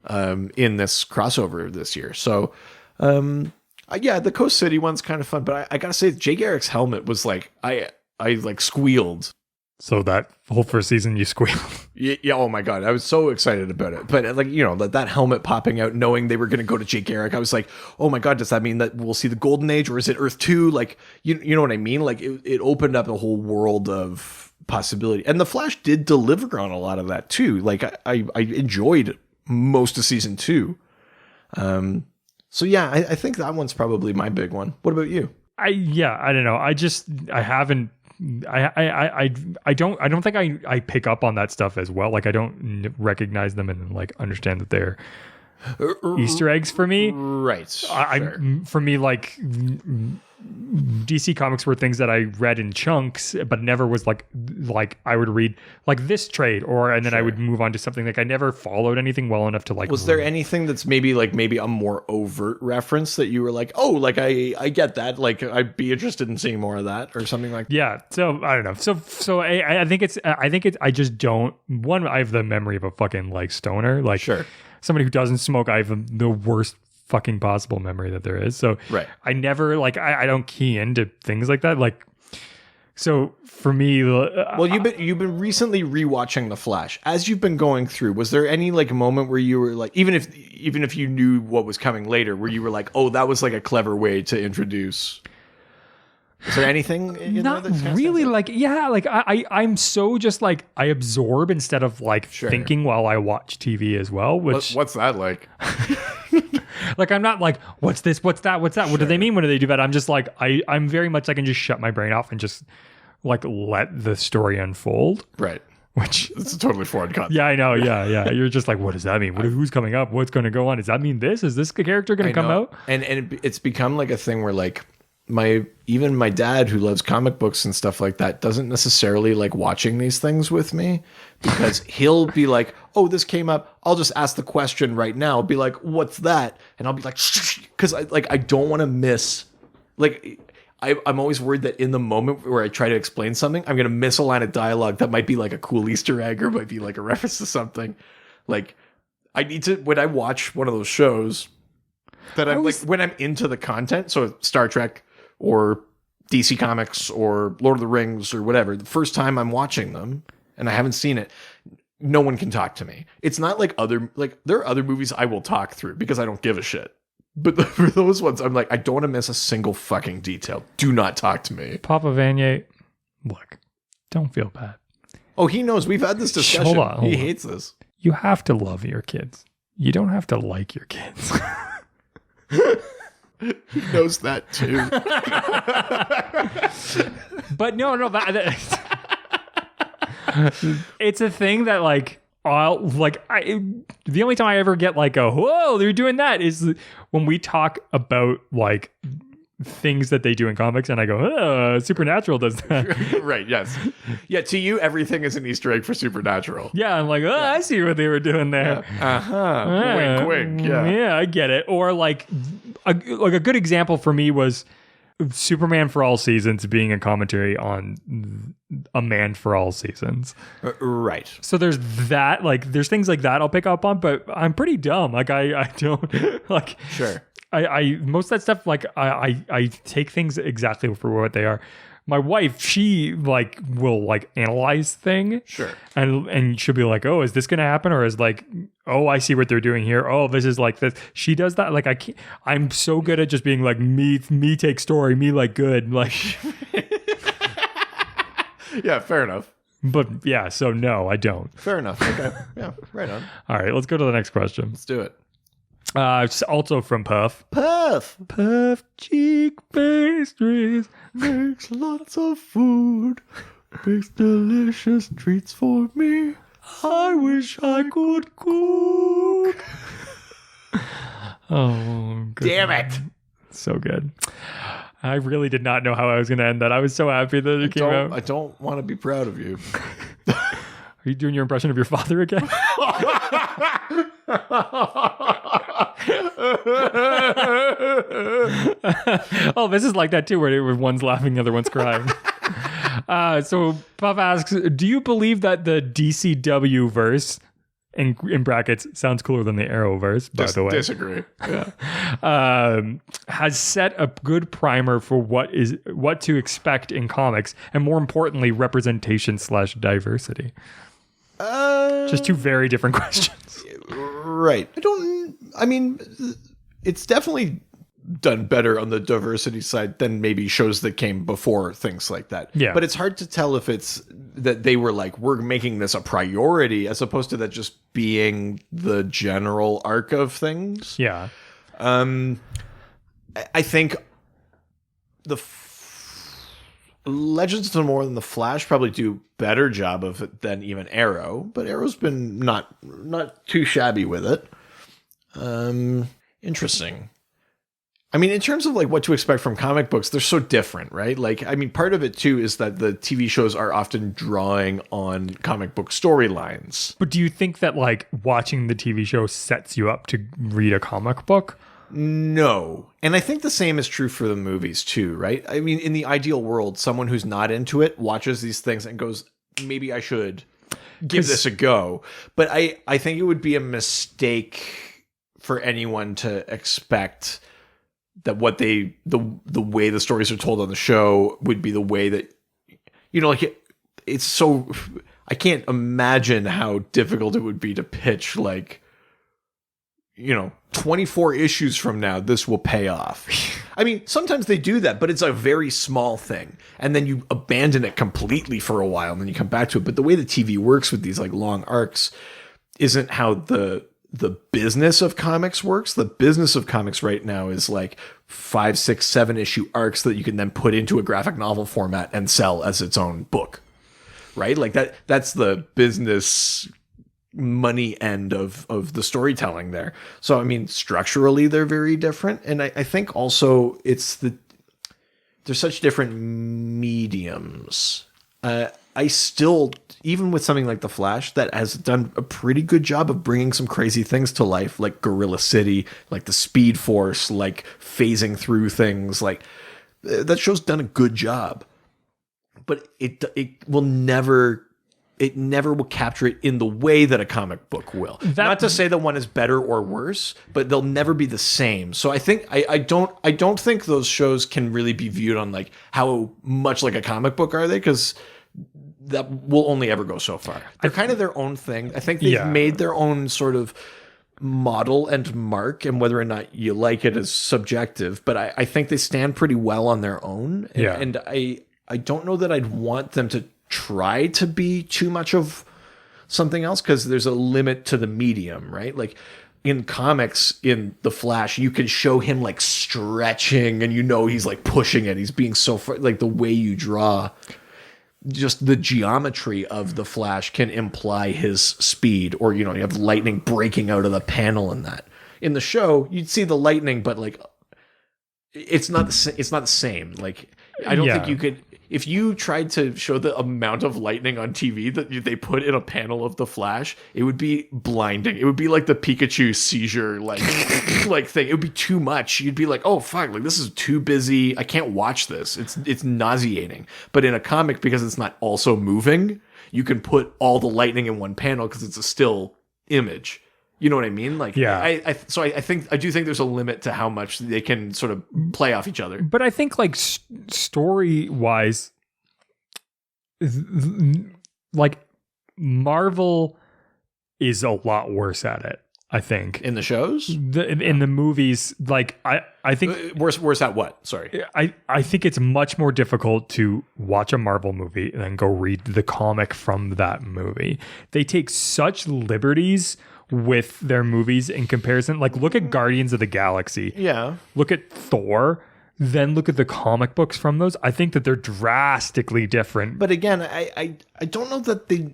in this crossover this year. So yeah, the Coast City one's kind of fun. But I gotta say, Jay Garrick's helmet was like I like squealed.
So that whole first season, you squealed.
Yeah, oh my God. I was so excited about it. But like, you know, that helmet popping out, knowing they were going to go to Jay Garrick, I was like, oh my God, does that mean that we'll see the Golden Age, or is it Earth 2? Like, you know what I mean? Like it opened up a whole world of possibility. And The Flash did deliver on a lot of that too. Like I enjoyed most of season 2. So yeah, I think that one's probably my big one. What about you?
I don't know. I don't think I pick up on that stuff as well. Like I don't recognize them and like understand that they're Easter eggs for me.
Right.
For me, like DC Comics were things that I read in chunks, but never was like I would read like this trade and then I would move on to something. Like I never followed anything well enough to like.
Was there anything that's maybe a more overt reference that you were like, oh, like I get that, like I'd be interested in seeing more of that or something like that?
Yeah. So I don't know. So I think it's I just don't. I have the memory of a fucking like stoner. Like
sure.
Somebody who doesn't smoke, I have the worst fucking possible memory that there is. So
right.
I never like I don't key into things like that. Like so for me,
well, you've been recently rewatching The Flash. As you've been going through, was there any like moment where you were like, even if you knew what was coming later, where you were like, oh, that was like a clever way to introduce? Is there anything?
Not really. Like, yeah, like I'm so just like I absorb instead of like thinking while I watch TV as well. Which
what's that like?
Like I'm not like, what's this? What's that? What's that? Sure. What do they mean when do they do that? I'm just like I'm very much I can just shut my brain off and just like let the story unfold.
Right.
which
it's a totally foreign concept.
Yeah, I know. Yeah. You're just like, what does that mean? Who's coming up? What's going to go on? Does that mean this? Is this character going to come out?
And it's become like a thing where like even my dad, who loves comic books and stuff like that, doesn't necessarily like watching these things with me, because he'll be like, oh, this came up, I'll just ask the question right now. I'll be like, what's that? And I'll be like, because I don't want to miss, like, I'm always worried that in the moment where I try to explain something, I'm going to miss a line of dialogue that might be like a cool Easter egg or might be like a reference to something. Like, I need to, when I watch one of those shows that I'm like, when I'm into the content, so Star Trek or DC Comics or Lord of the Rings or whatever, the first time I'm watching them and I haven't seen it, no one can talk to me. It's not like there are other movies I will talk through because I don't give a shit. But for those ones, I'm like, I don't want to miss a single fucking detail. Do not talk to me.
Papa Vanier, look, don't feel bad.
Oh, he knows. We've had this discussion.
Hold on.
He hates this.
You have to love your kids. You don't have to like your kids.
He knows that too.
But no, it's a thing that like, the only time I ever get like a whoa, they're doing that is when we talk about like things that they do in comics, and I go, oh, Supernatural does that.
Right? Yes. Yeah. To you, everything is an Easter egg for Supernatural.
Yeah, I'm like, oh, yeah. I see what they were doing there.
Yeah. Wink, wink.
Yeah, I get it. Or like a good example for me was Superman for All Seasons being a commentary on A Man for All Seasons.
Right.
So there's that, like, there's things like that I'll pick up on, but I'm pretty dumb. Like, I don't, like,
sure.
I most of that stuff, like, I take things exactly for what they are. My wife, she like will like analyze thing.
Sure.
And she'll be like, oh, is this going to happen? Or is like, oh, I see what they're doing here. Oh, this is like this. She does that. Like, I'm so good at just being like, me take story, me like good. Like,
yeah, fair enough.
But yeah, so no, I don't.
Fair enough. Okay. Yeah, right on.
All right, let's go to the next question.
Let's do it.
It's also from Puff.
Puff cheek pastries, makes lots of food, makes delicious treats for me. I wish I could cook.
Oh, good.
Damn it.
So good. I really did not know how I was going to end that. I was so happy that it came out.
I don't want to be proud of you.
Are you doing your impression of your father again? Oh, this is like that too, where one's laughing, the other one's crying. So Puff asks, do you believe that the DCW verse, in brackets, sounds cooler than the Arrowverse, by the way.
Disagree. Yeah.
Has set a good primer for what to expect in comics, and more importantly, representation/diversity. Just two very different questions.
Right. I mean, it's definitely done better on the diversity side than maybe shows that came before, things like that.
Yeah.
But it's hard to tell if it's that they were like, we're making this a priority, as opposed to that just being the general arc of things.
Yeah.
I think the Legends of Tomorrow and the Flash probably do better job of it than even Arrow, but Arrow's been not too shabby with it. Interesting. I mean, in terms of like what to expect from comic books, they're so different, right? Like, I mean, part of it too is that the TV shows are often drawing on comic book storylines.
But do you think that like watching the TV show sets you up to read a comic book?
No. And I think the same is true for the movies too, right? I mean, in the ideal world, someone who's not into it watches these things and goes, maybe I should give this a go. But I think it would be a mistake for anyone to expect that what the way the stories are told on the show would be the way that, you know, like it's so, I can't imagine how difficult it would be to pitch like, you know, 24 issues from now, this will pay off. I mean, sometimes they do that, but it's a very small thing. And then you abandon it completely for a while and then you come back to it. But the way the TV works with these like long arcs isn't how the business of comics works. The business of comics right now is like 5, 6, 7 issue arcs that you can then put into a graphic novel format and sell as its own book. right? Like that's the business money end of the storytelling there. So I mean, structurally they're very different, and I think also they're such different mediums. I still, even with something like The Flash, that has done a pretty good job of bringing some crazy things to life, like Gorilla City, like the Speed Force, like phasing through things, like that show's done a good job. But it never will capture it in the way that a comic book will. Not to say that one is better or worse, but they'll never be the same. So I think I don't think those shows can really be viewed on like how much like a comic book are they, because that will only ever go so far. They're kind of their own thing. I think they've made their own sort of model and mark, and whether or not you like it is subjective, but I think they stand pretty well on their own. And I don't know that I'd want them to try to be too much of something else, because there's a limit to the medium, right? Like in comics, in The Flash, you can show him like stretching and he's like pushing it. He's being so like the way you draw, just the geometry of the Flash can imply his speed, or you have lightning breaking out of the panel in that. In the show, you'd see the lightning, but like it's not the same. Like I don't think you could, if you tried to show the amount of lightning on TV that they put in a panel of the Flash, it would be blinding. It would be like the Pikachu seizure like thing. It would be too much. You'd be like, oh fuck, like this is too busy. I can't watch this. It's nauseating. But in a comic, because it's not also moving, you can put all the lightning in one panel because it's a still image. You know what I mean? Like, I do think there's a limit to how much they can sort of play off each other.
But I think like story wise, like Marvel is a lot worse at it. I think
in the shows,
in the movies, like I think
worse at what? Sorry,
I think it's much more difficult to watch a Marvel movie and then go read the comic from that movie. They take such liberties with their movies in comparison. Like look at Guardians of the Galaxy.
Yeah.
Look at Thor. Then look at the comic books from those. I think that they're drastically different.
But again, I don't know that they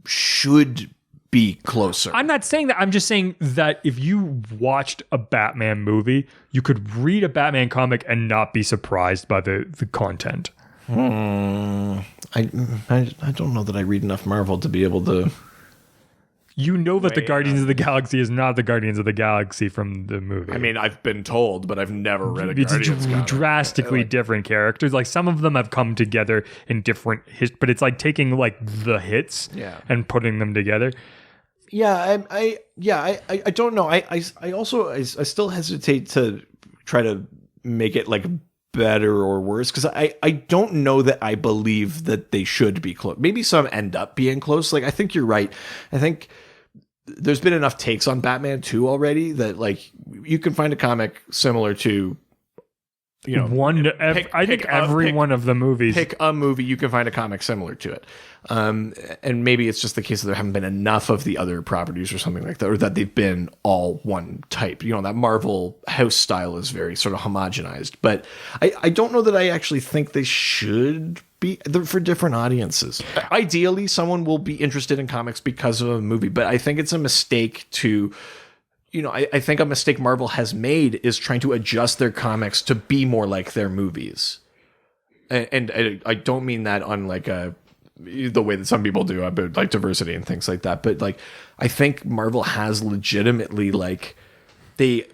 should be closer.
I'm not saying that. I'm just saying that if you watched a Batman movie, you could read a Batman comic and not be surprised by the content.
I don't know that I read enough Marvel to be able to.
That the Guardians of the Galaxy is not the Guardians of the Galaxy from the movie.
I mean, I've been told, but I've never read a Guardians comic.
Drastically different characters. Like some of them have come together in different but it's like taking like the hits and putting them together.
Yeah, I don't know. I still hesitate to try to make it like better or worse, because I don't know that I believe that they should be close. Maybe some end up being close. Like I think you're right. I think there's been enough takes on Batman 2 already that like you can find a comic similar to
I think every one of the movies.
Pick a movie, you can find a comic similar to it. And maybe it's just the case that there haven't been enough of the other properties or something like that, or that they've been all one type. That Marvel house style is very sort of homogenized. But I don't know that I actually think they should be for different audiences. Ideally, someone will be interested in comics because of a movie, but I think it's a mistake to... I think a mistake Marvel has made is trying to adjust their comics to be more like their movies. And I don't mean that on like the way that some people do about like diversity and things like that. But like, I think Marvel has legitimately like, they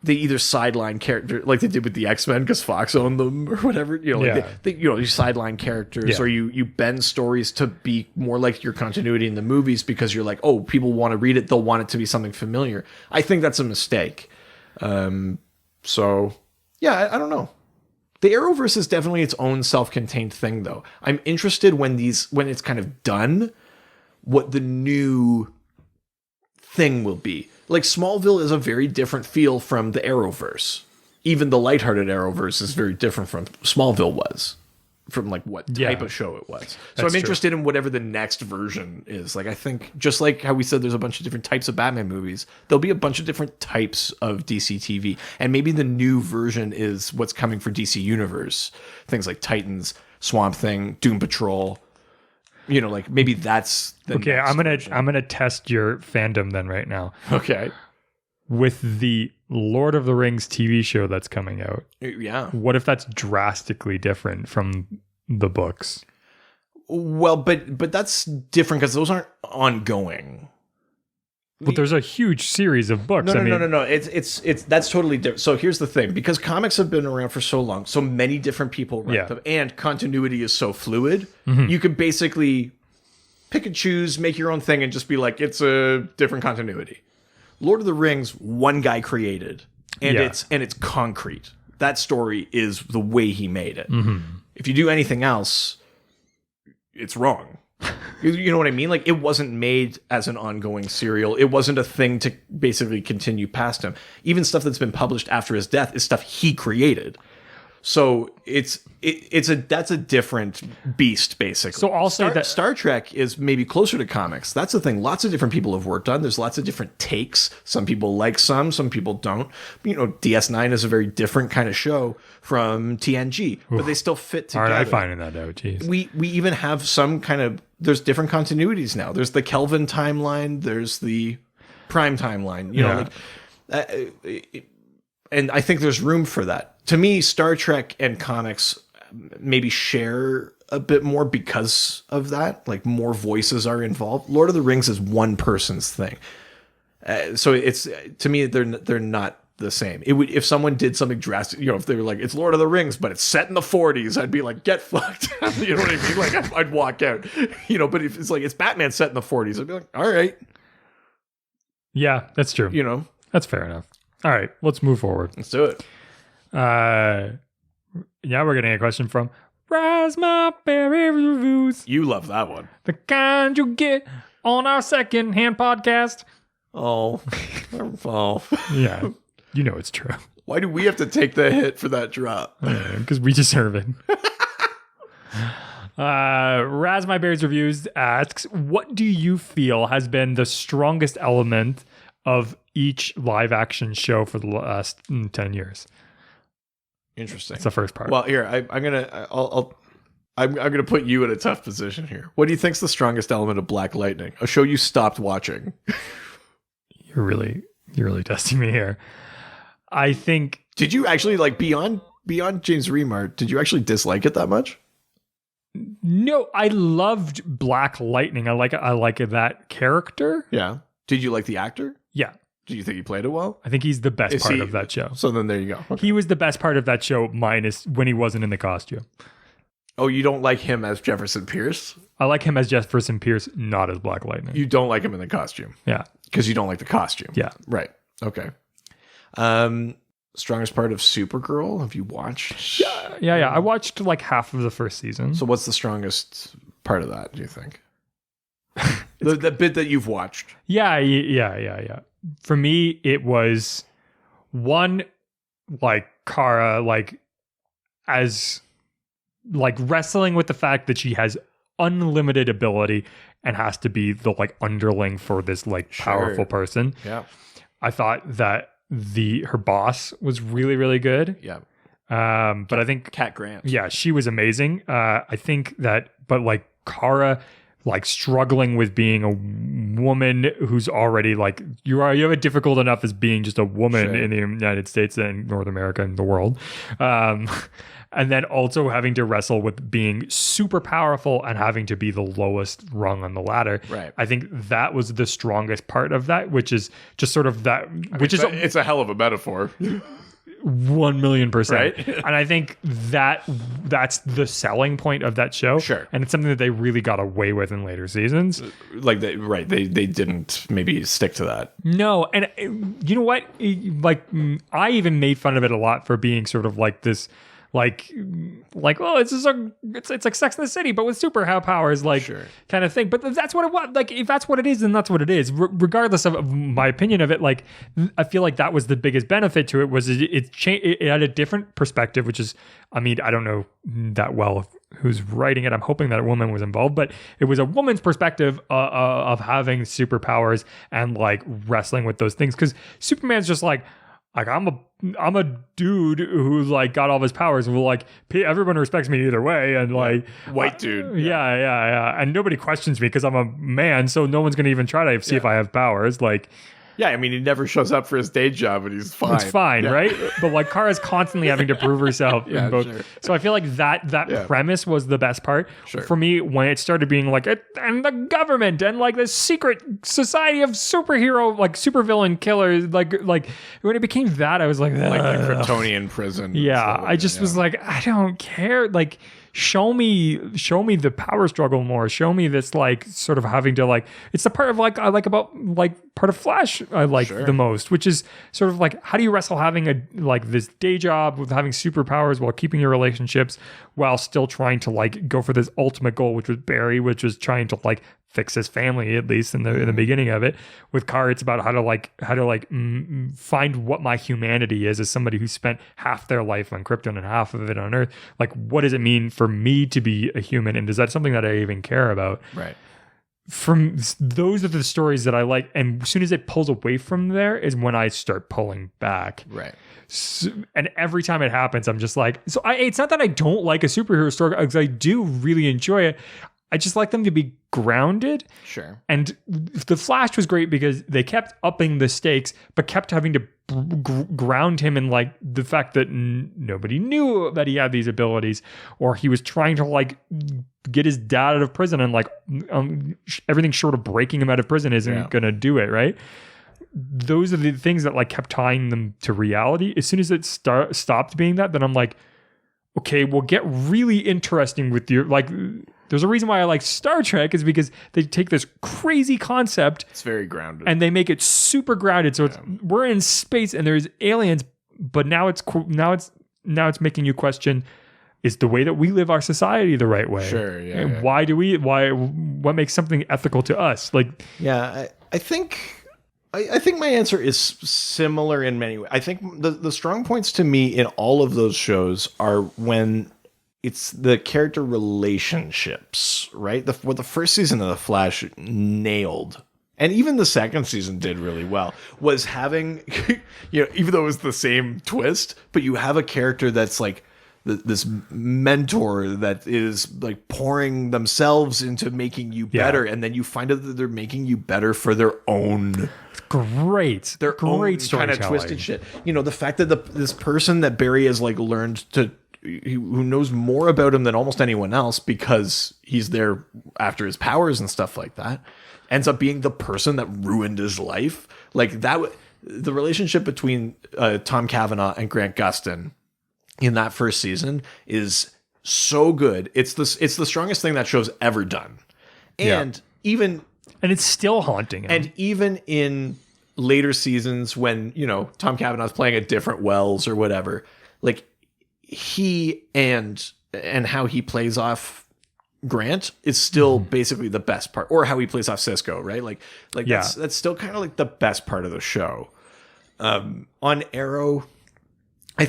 either sideline character like they did with the X-Men because Fox owned them or whatever. You sideline characters or you bend stories to be more like your continuity in the movies because you're like, oh, people want to read it. They'll want it to be something familiar. I think that's a mistake. So yeah, I don't know. The Arrowverse is definitely its own self-contained thing though. I'm interested when it's kind of done, what the new thing will be. Like Smallville is a very different feel from the Arrowverse. Even the lighthearted Arrowverse is very different from Smallville was, from like what type of show it was. So I'm interested in whatever the next version is. Like I think just like how we said there's a bunch of different types of Batman movies, there'll be a bunch of different types of DCTV. And maybe the new version is what's coming for DC Universe. Things like Titans, Swamp Thing, Doom Patrol. Like maybe that's the
okay.
next
I'm gonna test your fandom then right now.
Okay.
With the Lord of the Rings TV show that's coming out.
Yeah.
What if that's drastically different from the books?
Well, but that's different because those aren't ongoing.
But there's a huge series of books.
No. It's that's totally different. So here's the thing: because comics have been around for so long, so many different people write them, and continuity is so fluid, you could basically pick and choose, make your own thing, and just be like, it's a different continuity. Lord of the Rings, one guy created, and it's concrete. That story is the way he made it. If you do anything else, it's wrong. You know what I mean? Like, it wasn't made as an ongoing serial. It wasn't a thing to basically continue past him. Even stuff that's been published after his death is stuff he created. So that's a different beast, basically.
So I'll say that
Star Trek is maybe closer to comics. That's the thing. Lots of different people have worked on. There's lots of different takes. Some people like some people don't. DS9 is a very different kind of show from TNG, but they still fit together.
All right, I find that out. Jeez.
We even have some kind of, there's different continuities now. There's the Kelvin timeline. There's the Prime timeline. And I think there's room for that. To me, Star Trek and comics maybe share a bit more because of that. Like, more voices are involved. Lord of the Rings is one person's thing. So it's, to me, they're not the same. It would, if someone did something drastic, if they were like, it's Lord of the Rings, but it's set in the 40s, I'd be like, get fucked. You know what I mean? Like, I'd walk out. But if it's like, it's Batman set in the 40s, I'd be like, all right.
Yeah, that's true. That's fair enough. All right, let's move forward.
Let's do it.
We're getting a question from Raspberry Reviews.
You love that one.
The kind you get on our second-hand podcast.
Oh.
Yeah, it's true.
Why do we have to take the hit for that drop?
Because we deserve it. Raspberry's Reviews asks, what do you feel has been the strongest element of each live action show for the last 10 years?
Interesting.
That's the first part.
Well, here I'm gonna put you in a tough position here. What do you think's the strongest element of Black Lightning, a show you stopped watching?
You're really testing me here. I think.
Did you actually, like, beyond James Remar, did you actually dislike it that much?
No, I loved Black Lightning. I like that character.
Yeah. Did you like the actor?
Yeah.
Do you think he played it well?
I think he's the best part of that show.
So then there you go. Okay.
He was the best part of that show, minus when he wasn't in the costume.
Oh, you don't like him as Jefferson Pierce?
I like him as Jefferson Pierce, not as Black Lightning.
You don't like him in the costume?
Yeah.
Because you don't like the costume?
Yeah.
Right. Okay. Strongest part of Supergirl? Have you watched?
Yeah. I watched like half of the first season.
So what's the strongest part of that, do you think? the bit that you've watched?
Yeah. For me, it was one, like, Kara, like, as, like, wrestling with the fact that she has unlimited ability and has to be the, like, underling for this, like, powerful person.
Yeah.
I thought that her boss was really, really good.
Yeah.
But I think
Cat Grant.
Yeah, she was amazing. I think that, but like Kara, like struggling with being a woman who's already like you have it difficult enough as being just a woman in the United States and North America and the world. And then also having to wrestle with being super powerful and having to be the lowest rung on the ladder.
Right.
I think that was the strongest part of that, which is just sort of that,
it's a hell of a metaphor.
1,000,000%.
Right.
And I think that's the selling point of that show.
Sure.
And it's something that they really got away with in later seasons.
Like they didn't maybe stick to that.
No. And you know what? Like, I even made fun of it a lot for being sort of like this, like oh, it's like Sex in the City but with superpowers, like kind of thing. But that's what it was. Like, if that's what it is, then that's what it is. Regardless of my opinion of it, like I feel like that was the biggest benefit to it was it had a different perspective, which is, I mean, I don't know that well who's writing it. I'm hoping that a woman was involved, but it was a woman's perspective of having superpowers and like wrestling with those things, because Superman's just like, like I'm a dude who like got all of his powers and will like everyone respects me either way, and like
white dude.
Yeah. And nobody questions me because I'm a man, so no one's gonna even try to see if I have powers. Like,
yeah, I mean, he never shows up for his day job, and he's fine.
It's fine, right? But like Kara's constantly having to prove herself in both. Sure. So I feel like that premise was the best part for me when it started being like, and the government and like the secret society of superhero, like supervillain killers, like when it became that, I was like the
Kryptonian prison.
Yeah, I just was like, I don't care. Like, show me the power struggle more. Show me this like sort of having to like, it's the part of like I like about like part of Flash I like the most, which is sort of like, how do you wrestle having a like this day job with having superpowers while keeping your relationships while still trying to like go for this ultimate goal, which was Barry, which was trying to like fix his family, at least in the beginning of it. With Kara, it's about how to find what my humanity is as somebody who spent half their life on Krypton and half of it on Earth. Like, what does it mean for me to be a human, and is that something that I even care about?
Right.
From those are the stories that I like, and as soon as it pulls away from there is when I start pulling back.
Right.
So, and every time it happens, I'm just like, it's not that I don't like a superhero story, because I do really enjoy it. I just like them to be grounded.
Sure.
And the Flash was great because they kept upping the stakes, but kept having to ground him in like the fact that nobody knew that he had these abilities, or he was trying to like get his dad out of prison, and like everything short of breaking him out of prison isn't going to do it, right? Those are the things that like kept tying them to reality. As soon as it stopped being that, then I'm like, okay, we'll get really interesting with your like. There's a reason why I like Star Trek, is because they take this crazy concept.
It's very grounded.
And they make it super grounded. So we're in space and there's aliens, but now it's making you question, is the way that we live our society the right way?
Sure, yeah.
And what makes something ethical to us? Like,
yeah, I think my answer is similar in many ways. I think the strong points to me in all of those shows are when it's the character relationships, right? What the first season of The Flash nailed, and even the second season did really well, was having, even though it was the same twist, but you have a character that's like this mentor that is like pouring themselves into making you better, and then you find out that they're making you better for their own
great
kind of twisted shit. The fact that this person that Barry has like learned to, who knows more about him than almost anyone else because he's there after his powers and stuff like that, ends up being the person that ruined his life. Like that, the relationship between Tom Cavanaugh and Grant Gustin in that first season is so good. It's the strongest thing that show's ever done. And and
it's still haunting him.
And even in later seasons when, Tom Cavanaugh's playing a different Wells or whatever, like he and how he plays off Grant is still basically the best part, or how he plays off Cisco, right? Like that's still kind of like the best part of the show. On Arrow, I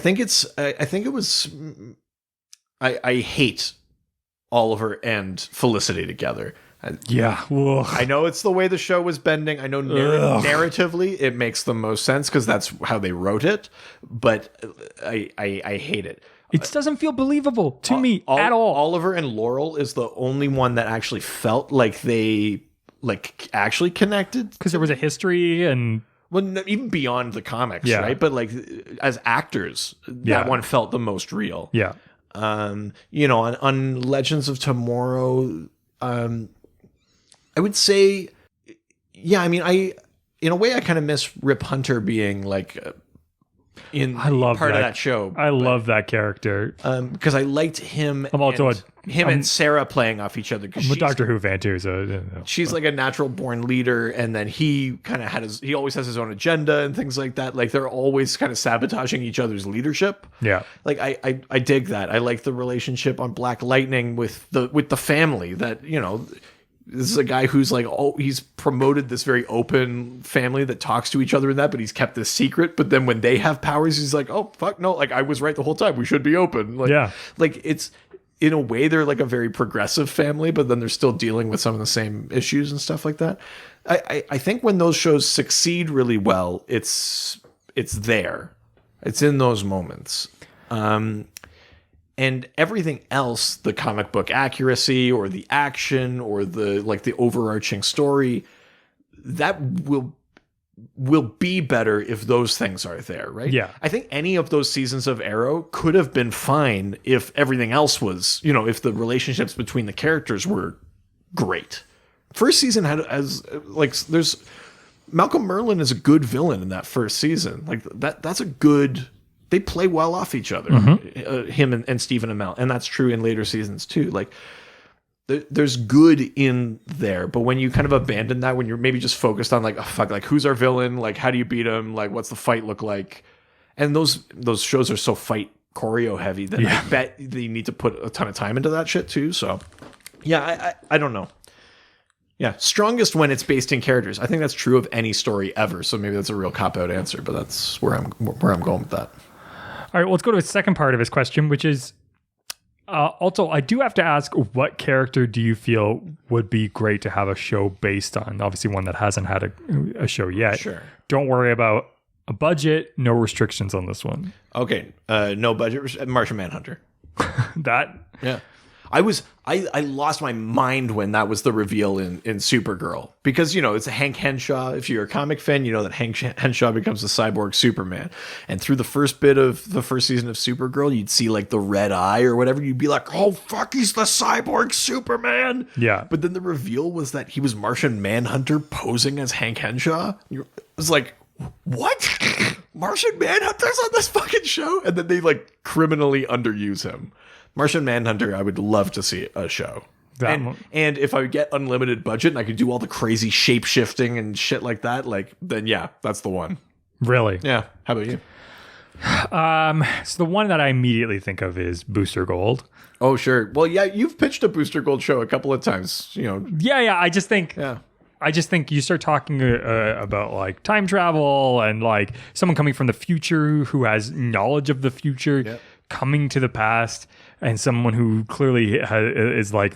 hate Oliver and Felicity together. I know it's the way the show was bending. I know narratively it makes the most sense because that's how they wrote it, but I hate it.
It doesn't feel believable to me at all.
Oliver and Laurel is the only one that actually felt like they like actually connected,
because there was a history and
even beyond the comics, right? But like as actors, that one felt the most real.
Yeah.
On Legends of Tomorrow, I would say, in a way I kind of miss Rip Hunter being like of that show.
I love that character.
Because I liked him.
I'm also
and Sarah playing off each other.
I'm a Doctor Who fan too, so
she's like a natural born leader, and then he kind of he always has his own agenda and things like that. Like they're always kind of sabotaging each other's leadership.
Yeah,
like I dig that. I like the relationship on Black Lightning with the family that This is a guy who's like, he's promoted this very open family that talks to each other and that, but he's kept this secret. But then when they have powers, he's like, oh, fuck, no, like I was right the whole time. We should be open. Like it's, in a way, they're like a very progressive family, but then they're still dealing with some of the same issues and stuff like that. I think when those shows succeed really well, it's it's there. It's in those moments. And everything else, the comic book accuracy or the action or the overarching story, that will be better if those things are there, right?
Yeah.
I think any of those seasons of Arrow could have been fine if everything else was, if the relationships between the characters were great. First season there's Malcolm Merlyn is a good villain in that first season. Like that's a good. They play well off each other, him and Stephen Amell, and that's true in later seasons too. Like there's good in there, but when you kind of abandon that, when you're maybe just focused on like, oh, fuck, like who's our villain, like how do you beat him, like what's the fight look like, and those shows are so fight choreo heavy that I bet you need to put a ton of time into that shit too. So yeah, I don't know. Yeah, strongest when it's based in characters. I think that's true of any story ever. So maybe that's a real cop-out answer, but that's where I'm going with that.
All right, well, let's go to the second part of his question, which is also, I do have to ask, what character do you feel would be great to have a show based on? Obviously, one that hasn't had a show yet.
Sure.
Don't worry about a budget. No restrictions on this one.
Okay, no budget. Martian Manhunter.
That?
Yeah. I lost my mind when that was the reveal in Supergirl, because it's a Hank Henshaw. If you're a comic fan, you know that Hank Henshaw becomes the cyborg Superman, and through the first bit of the first season of Supergirl, you'd see like the red eye or whatever. You'd be like, oh fuck, he's the cyborg Superman.
Yeah.
But then the reveal was that he was Martian Manhunter posing as Hank Henshaw. It was like, what? Martian Manhunter's on this fucking show? And then they like criminally underuse him. Martian Manhunter, I would love to see a show. And if I would get unlimited budget and I could do all the crazy shape shifting and shit like that, then yeah, that's the one.
Really?
Yeah. How about you?
So the one that I immediately think of is Booster Gold.
Oh, sure. Well, yeah, you've pitched a Booster Gold show a couple of times,
Yeah. I just think you start talking about like time travel and like someone coming from the future who has knowledge of the future coming to the past, and someone who clearly is like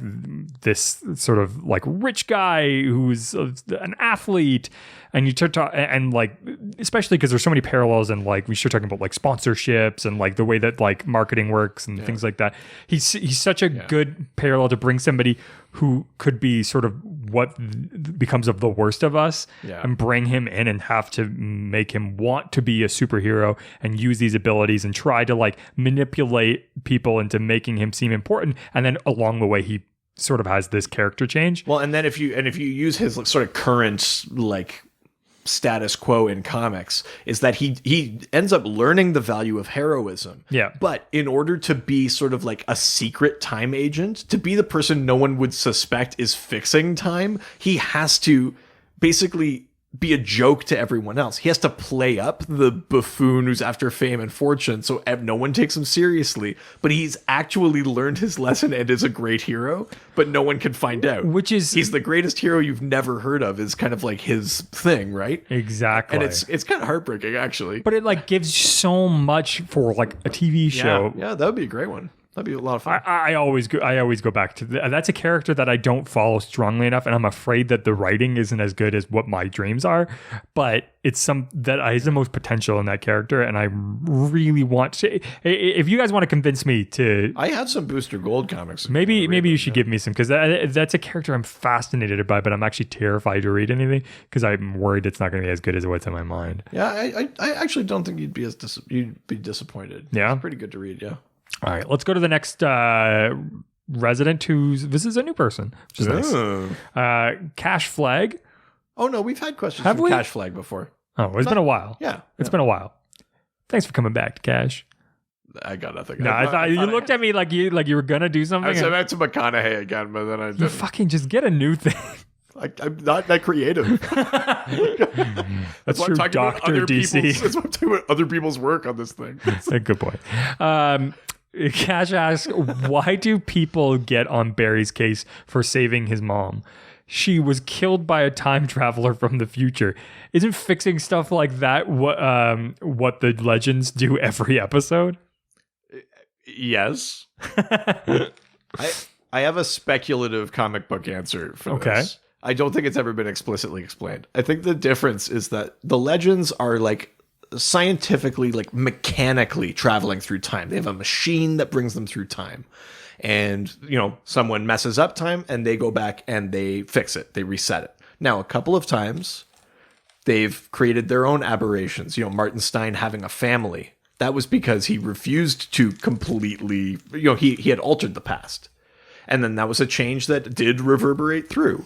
this sort of like rich guy who's an athlete, and you start talking, and like especially because there's so many parallels, and like we start talking about like sponsorships and like the way that like marketing works and things like that. He's such a good parallel to bring somebody who could be sort of what becomes of the worst of us, and bring him in and have to make him want to be a superhero and use these abilities and try to like manipulate people into making him seem important. And then along the way, he sort of has this character change.
Well, and then if you use his sort of current like status quo in comics, is that he ends up learning the value of heroism.
Yeah.
But in order to be sort of like a secret time agent, to be the person no one would suspect is fixing time, he has to basically be a joke to everyone else. He has to play up the buffoon who's after fame and fortune, so no one takes him seriously. But he's actually learned his lesson and is a great hero, but no one can find out. He's the greatest hero you've never heard of is kind of like his thing, right?
Exactly.
And it's kind of heartbreaking, actually.
But it like gives so much for like a TV show.
Yeah, that would be a great one. That'd be a lot of fun.
I always go back to that's a character that I don't follow strongly enough, and I'm afraid that the writing isn't as good as what my dreams are. But it's is the most potential in that character, and I really want to. If you guys want to convince me to,
I have some Booster Gold comics.
Maybe you should give me some, because that's a character I'm fascinated by, but I'm actually terrified to read anything because I'm worried it's not going to be as good as what's in my mind.
Yeah, I actually don't think you'd be disappointed.
Yeah,
it's pretty good to read. Yeah.
All right, let's go to the next resident this is a new person, which is nice. Cash Flag.
Oh, no, we've had questions from Cash Flag before.
Oh, it's been a while.
Yeah.
It's been a while. Thanks for coming back, Cash.
I got nothing.
No, I thought you looked at me like you were going to do something.
I said that to McConaughey again, but then I didn't.
You fucking just get a new thing.
I'm not that creative.
That's true, Dr. DC.
That's why I'm talking about other people's work on this thing.
A good point. Cash asks, why do people get on Barry's case for saving his mom? She was killed by a time traveler from the future. Isn't fixing stuff like that what the legends do every episode?
Yes. I have a speculative comic book answer for this. I don't think it's ever been explicitly explained. I think the difference is that the legends are like scientifically, like mechanically traveling through time. They have a machine that brings them through time. And, someone messes up time and they go back and they fix it. They reset it. Now, a couple of times they've created their own aberrations. Martin Stein having a family. That was because he refused to completely, he had altered the past. And then that was a change that did reverberate through.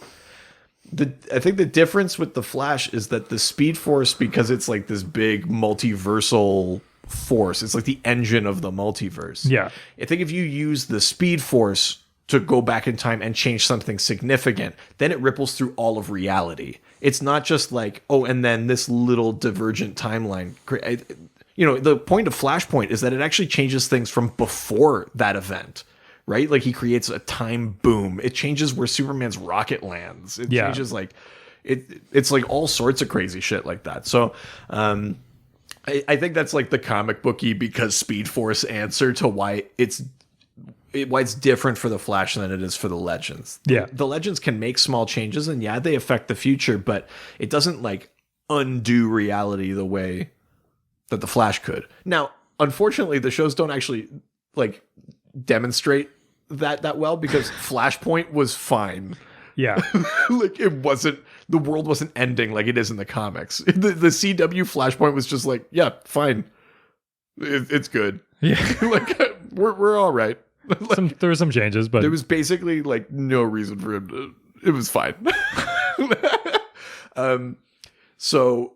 I think the difference with the Flash is that the Speed Force, because it's like this big multiversal force, it's like the engine of the multiverse.
Yeah.
I think if you use the Speed Force to go back in time and change something significant, then it ripples through all of reality. It's not just like, and then this little divergent timeline. The point of Flashpoint is that it actually changes things from before that event. Right? Like he creates a time boom. It changes where Superman's rocket lands. It changes like it's like all sorts of crazy shit like that. So I think that's like the comic booky because Speed Force answer to why it's different for the Flash than it is for the Legends.
Yeah.
The Legends can make small changes and they affect the future, but it doesn't like undo reality the way that the Flash could. Now, unfortunately, the shows don't actually like demonstrate that well because Flashpoint was fine.
Yeah.
Like the world wasn't ending like it is in the comics. The CW Flashpoint was just like, yeah, fine. It's good.
Yeah.
Like we're all right.
There were some changes, but
there was basically like no reason for him to, it was fine. So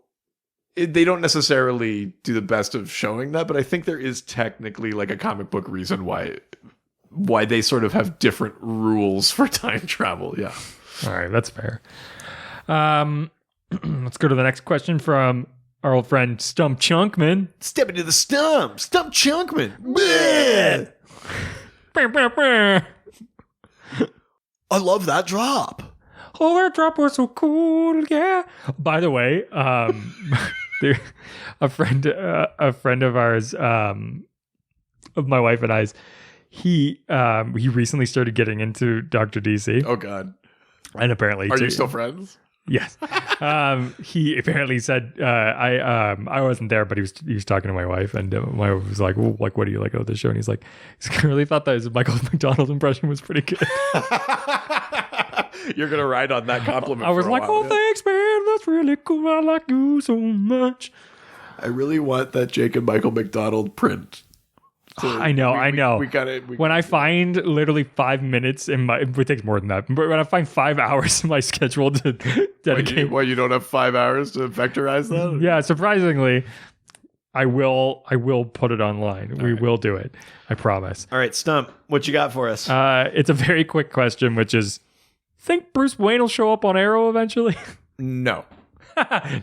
they don't necessarily do the best of showing that, but I think there is technically like a comic book reason why they sort of have different rules for time travel. Yeah.
All right, that's fair. Let's go to the next question from our old friend Stump Chunkman.
Step into the Stump Chunkman. I love that drop.
Oh, that drop was so cool, yeah. By the way, a friend of ours, of my wife and I's, he recently started getting into Dr. DC.
Oh God!
And apparently,
are you still friends?
Yes. He apparently said I wasn't there, but he was talking to my wife, and my wife was like, well, "Like, what do you like about this show?" And he's like, "I really thought that his Michael McDonald impression was pretty good."
You're gonna ride on that compliment.
I was like, "Oh, thanks, man. That's really cool. I like you so much."
I really want that Jake and Michael McDonald print.
So I know.
We got it.
When I find literally 5 minutes it takes more than that. But when I find 5 hours in my schedule to dedicate,
why you don't have 5 hours to vectorize that?
Yeah, surprisingly, I will put it online. We will do it. I promise.
All right, Stump, what you got for us?
It's a very quick question, which is, think Bruce Wayne will show up on Arrow eventually?
No.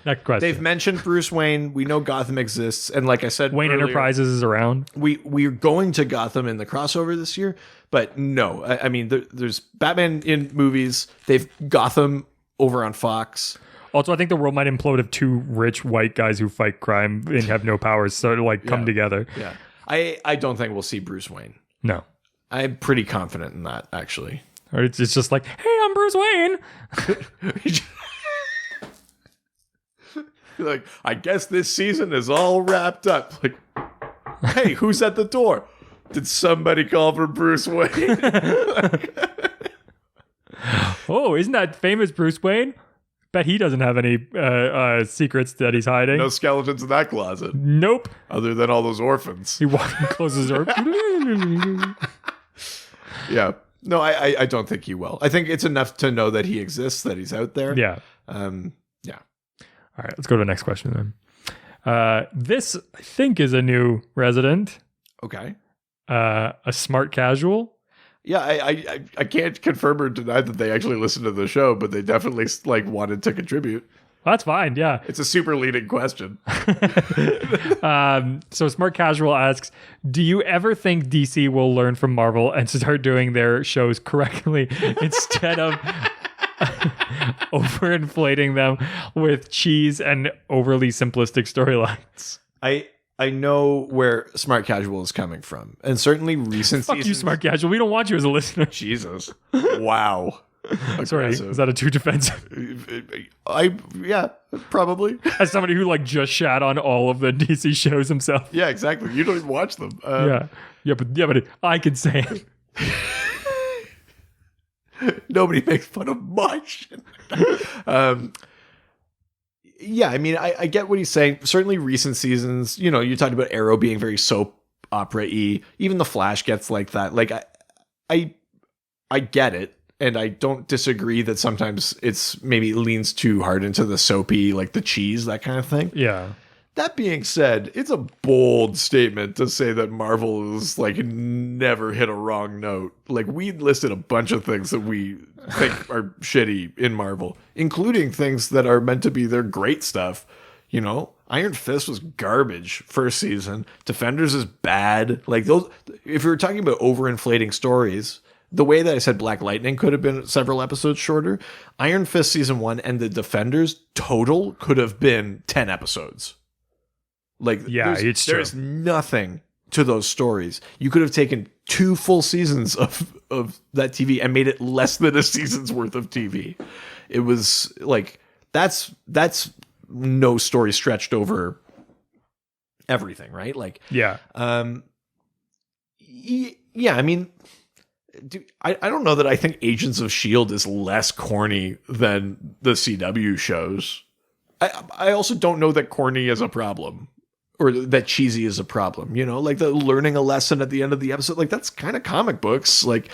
Next question.
They've mentioned Bruce Wayne. We know Gotham exists, and like I said,
Wayne
earlier,
Enterprises is around.
We're going to Gotham in the crossover this year, but no. I mean, there's Batman in movies. They've Gotham over on Fox.
Also, I think the world might implode if two rich white guys who fight crime and have no powers sort of come together.
Yeah, I don't think we'll see Bruce Wayne.
No,
I'm pretty confident in that actually.
Or it's just like, hey, I'm Bruce Wayne.
Like, I guess this season is all wrapped up. Like, hey, who's at the door? Did somebody call for Bruce Wayne?
Oh, isn't that famous Bruce Wayne? Bet he doesn't have any secrets that he's hiding.
No skeletons in that closet.
Nope.
Other than all those orphans.
He walks and closes the door.
Yeah. No, I don't think he will. I think it's enough to know that he exists, that he's out there.
Yeah.
Yeah.
All right, let's go to the next question then. This, I think, is a new resident.
Okay.
A smart casual.
Yeah, I can't confirm or deny that they actually listened to the show, but they definitely wanted to contribute.
Well, that's fine, yeah.
It's a super leading question.
So Smart Casual asks, do you ever think DC will learn from Marvel and start doing their shows correctly instead of overinflating them with cheese and overly simplistic storylines?
I know where Smart Casual is coming from, and certainly recent
Fuck
seasons.
you, Smart Casual. We don't want you as a listener.
Jesus. Wow.
Sorry, is that a too defensive?
Yeah, probably.
As somebody who like just shat on all of the DC shows himself.
Yeah, exactly. You don't even watch them.
But I can say it.
Nobody makes fun of much. Yeah, I mean, I get what he's saying. Certainly recent seasons, you know, you talked about Arrow being very soap opera-y. Even The Flash gets like that. Like, I get it. And I don't disagree that sometimes it's maybe leans too hard into the soapy, like the cheese, that kind of thing.
Yeah.
That being said, it's a bold statement to say that Marvel is like never hit a wrong note. Like, we listed a bunch of things that we think are shitty in Marvel, including things that are meant to be their great stuff. You know, Iron Fist was garbage first season. Defenders is bad. Like, those, if you're talking about overinflating stories, the way that I said Black Lightning could have been several episodes shorter, Iron Fist season 1 and the Defenders total could have been 10 episodes. Like,
yeah,
there's nothing to those stories. You could have taken 2 full seasons of that TV and made it less than a season's worth of TV. It was like, that's no story stretched over everything, right? Like,
yeah.
Yeah, I mean, I don't know that I think Agents of S.H.I.E.L.D. is less corny than the CW shows. I also don't know that corny is a problem or that cheesy is a problem. You know, like the learning a lesson at the end of the episode, like that's kind of comic books. Like,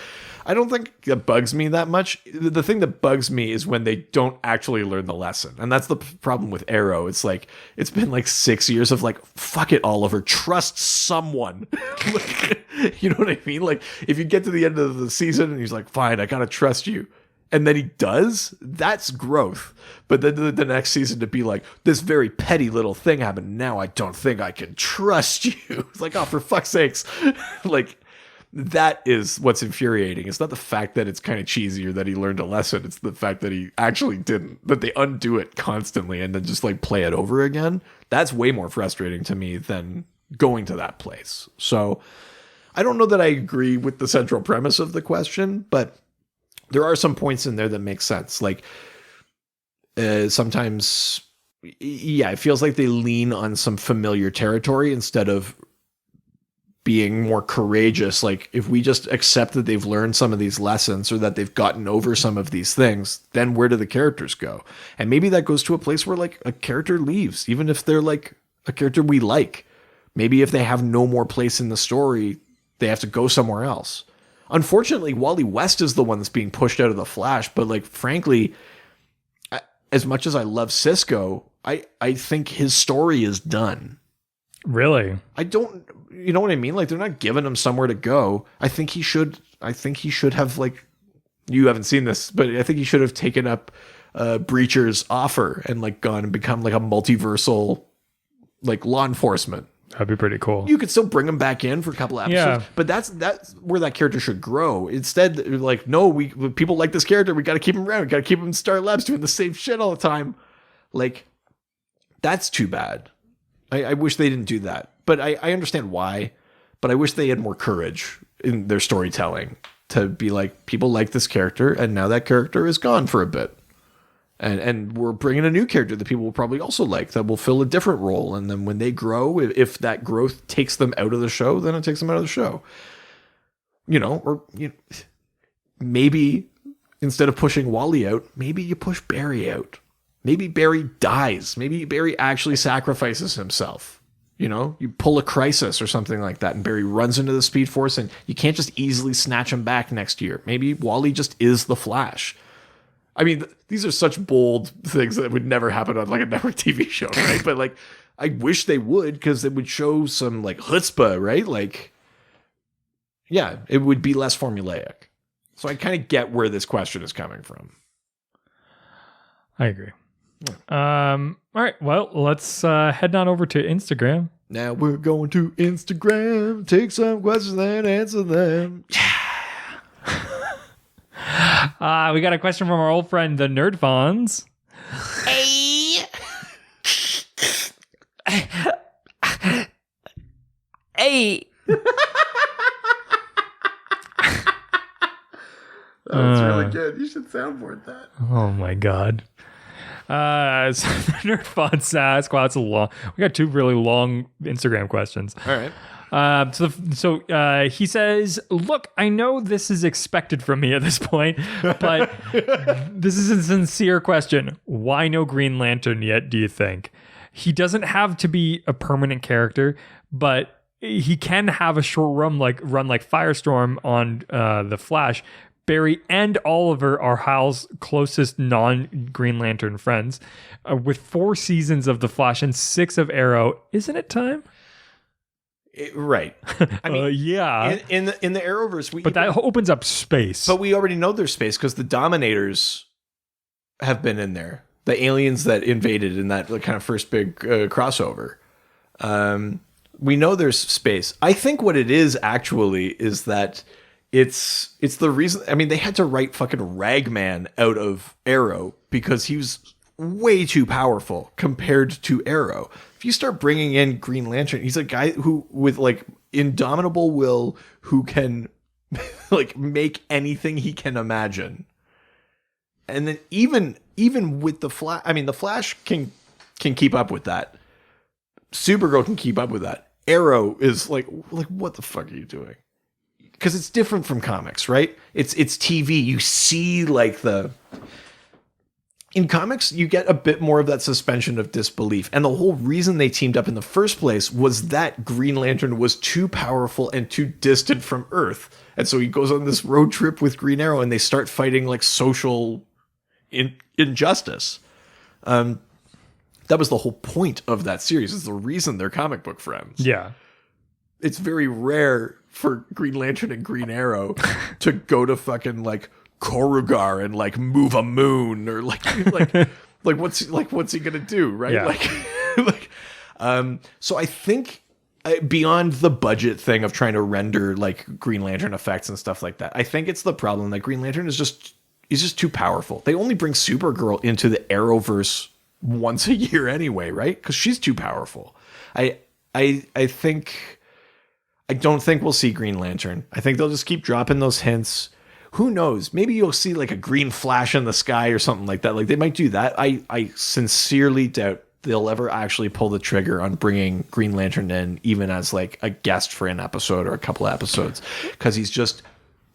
I don't think it bugs me that much. The thing that bugs me is when they don't actually learn the lesson. And that's the problem with Arrow. It's like, it's been like 6 years of like, fuck it, Oliver, trust someone. Like, you know what I mean? Like, if you get to the end of the season and he's like, fine, I gotta trust you. And then he does, that's growth. But then the next season to be like, this very petty little thing happened. Now I don't think I can trust you. It's like, oh, for fuck's sakes. Like, that is what's infuriating. It's not the fact that it's kind of cheesy or that he learned a lesson. It's the fact that he actually didn't, that they undo it constantly and then just like play it over again. That's way more frustrating to me than going to that place. So I don't know that I agree with the central premise of the question, but there are some points in there that make sense. Like, sometimes, yeah, it feels like they lean on some familiar territory instead of being more courageous. Like, if we just accept that they've learned some of these lessons or that they've gotten over some of these things, then where do the characters go? And maybe that goes to a place where like a character leaves, even if they're like a character we like. Maybe if they have no more place in the story, they have to go somewhere else. Unfortunately, Wally West is the one that's being pushed out of the Flash. But like, frankly, as much as I love Cisco, I think his story is done.
Really?
I don't, you know what I mean? Like, they're not giving him somewhere to go. I think he should have, like, you haven't seen this, but I think he should have taken up Breacher's offer and like gone and become like a multiversal, like, law enforcement.
That'd be pretty cool.
You could still bring him back in for a couple episodes, but that's where that character should grow. Instead, like, no, people like this character. We got to keep him around. We got to keep him in Star Labs doing the same shit all the time. Like, that's too bad. I wish they didn't do that, but I understand why. But I wish they had more courage in their storytelling to be like, people like this character, and now that character is gone for a bit. And we're bringing a new character that people will probably also like that will fill a different role. And then when they grow, if that growth takes them out of the show, then it takes them out of the show. You know, or maybe instead of pushing Wally out, maybe you push Barry out. Maybe Barry dies. Maybe Barry actually sacrifices himself. You know, you pull a Crisis or something like that, and Barry runs into the Speed Force, and you can't just easily snatch him back next year. Maybe Wally just is the Flash. I mean, these are such bold things that would never happen on like a network TV show, right? But like, I wish they would, because it would show some like chutzpah, right? Like, yeah, it would be less formulaic. So I kind of get where this question is coming from.
I agree. Yeah. All right. Well, let's head on over to Instagram.
Now we're going to Instagram. Take some questions and answer them.
We got a question from our old friend, the Nerd Fonz.
Hey.
That's really again. You should soundboard that.
Oh my god. So the Nerd Fonts ask, wow, that's a long. We got 2 really long Instagram questions.
All right.
So he says, look, I know this is expected from me at this point, but this is a sincere question. Why no Green Lantern yet, do you think? He doesn't have to be a permanent character, but he can have a short run like Firestorm on The Flash. Barry and Oliver are Hal's closest non-Green Lantern friends. With 4 seasons of The Flash and 6 of Arrow, isn't it time?
Right. I mean,
yeah.
In the Arrowverse,
but that opens up space.
But we already know there's space because the Dominators have been in there. The aliens that invaded in that kind of first big crossover. We know there's space. I think what it is actually is that it's the reason. I mean, they had to write fucking Ragman out of Arrow because he was way too powerful compared to Arrow. If you start bringing in Green Lantern, he's a guy who with like indomitable will who can like make anything he can imagine. And then even with the Flash, I mean, the Flash can keep up with that. Supergirl can keep up with that. Arrow is like what the fuck are you doing? Because it's different from comics, right? It's TV. You see like in comics, you get a bit more of that suspension of disbelief. And the whole reason they teamed up in the first place was that Green Lantern was too powerful and too distant from Earth. And so he goes on this road trip with Green Arrow and they start fighting like social injustice. That was the whole point of that series. It's the reason they're comic book friends.
Yeah. It's
very rare for Green Lantern and Green Arrow to go to fucking like Korugar and like move a moon or like what's he gonna do, right?
Yeah.
So I think beyond the budget thing of trying to render like Green Lantern effects and stuff like that, I think it's the problem that Green Lantern is just too powerful. They only bring Supergirl into the Arrowverse once a year anyway, right? Because she's too powerful. I don't think we'll see Green Lantern. I think they'll just keep dropping those hints. Who knows? Maybe you'll see like a green flash in the sky or something like that. Like they might do that. I sincerely doubt they'll ever actually pull the trigger on bringing Green Lantern in, even as like a guest for an episode or a couple of episodes, because he's just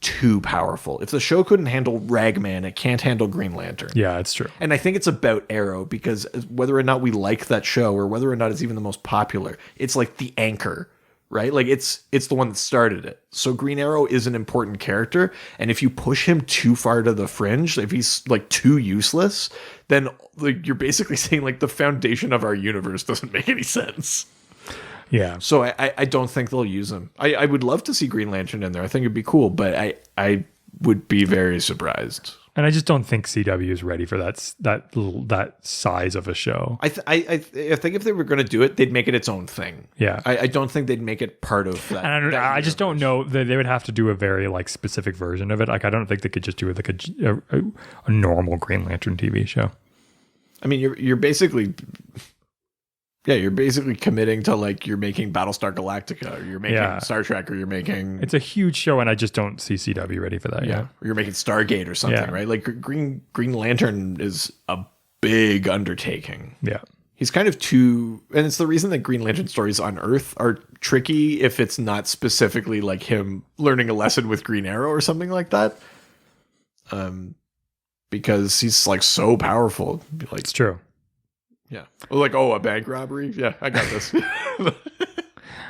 too powerful. If the show couldn't handle Ragman, it can't handle Green Lantern.
Yeah, it's true.
And I think it's about Arrow because whether or not we like that show or whether or not it's even the most popular, it's like the anchor. Right? Like it's the one that started it. So Green Arrow is an important character. And if you push him too far to the fringe, if he's like too useless, then like you're basically saying like the foundation of our universe doesn't make any sense.
Yeah.
So I don't think they'll use him. I would love to see Green Lantern in there. I think it'd be cool, but I would be very surprised.
And I just don't think CW is ready for that size of a show.
I think if they were going to do it, they'd make it its own thing.
Yeah,
I don't think they'd make it part of that.
And I just don't know that they would have to do a very like specific version of it. Like I don't think they could just do it like a normal Green Lantern TV show.
I mean, you're basically. Yeah, you're basically committing to like you're making Battlestar Galactica, or you're making Star Trek, or you're making.
It's a huge show, and I just don't see CW ready for that. Yeah,
or you're making Stargate or something, right? Like Green Lantern is a big undertaking.
Yeah,
he's kind of too, and it's the reason that Green Lantern stories on Earth are tricky if it's not specifically like him learning a lesson with Green Arrow or something like that. Because he's like so powerful. Like
it's true.
Yeah. Like, a bank robbery? Yeah, I got this.
All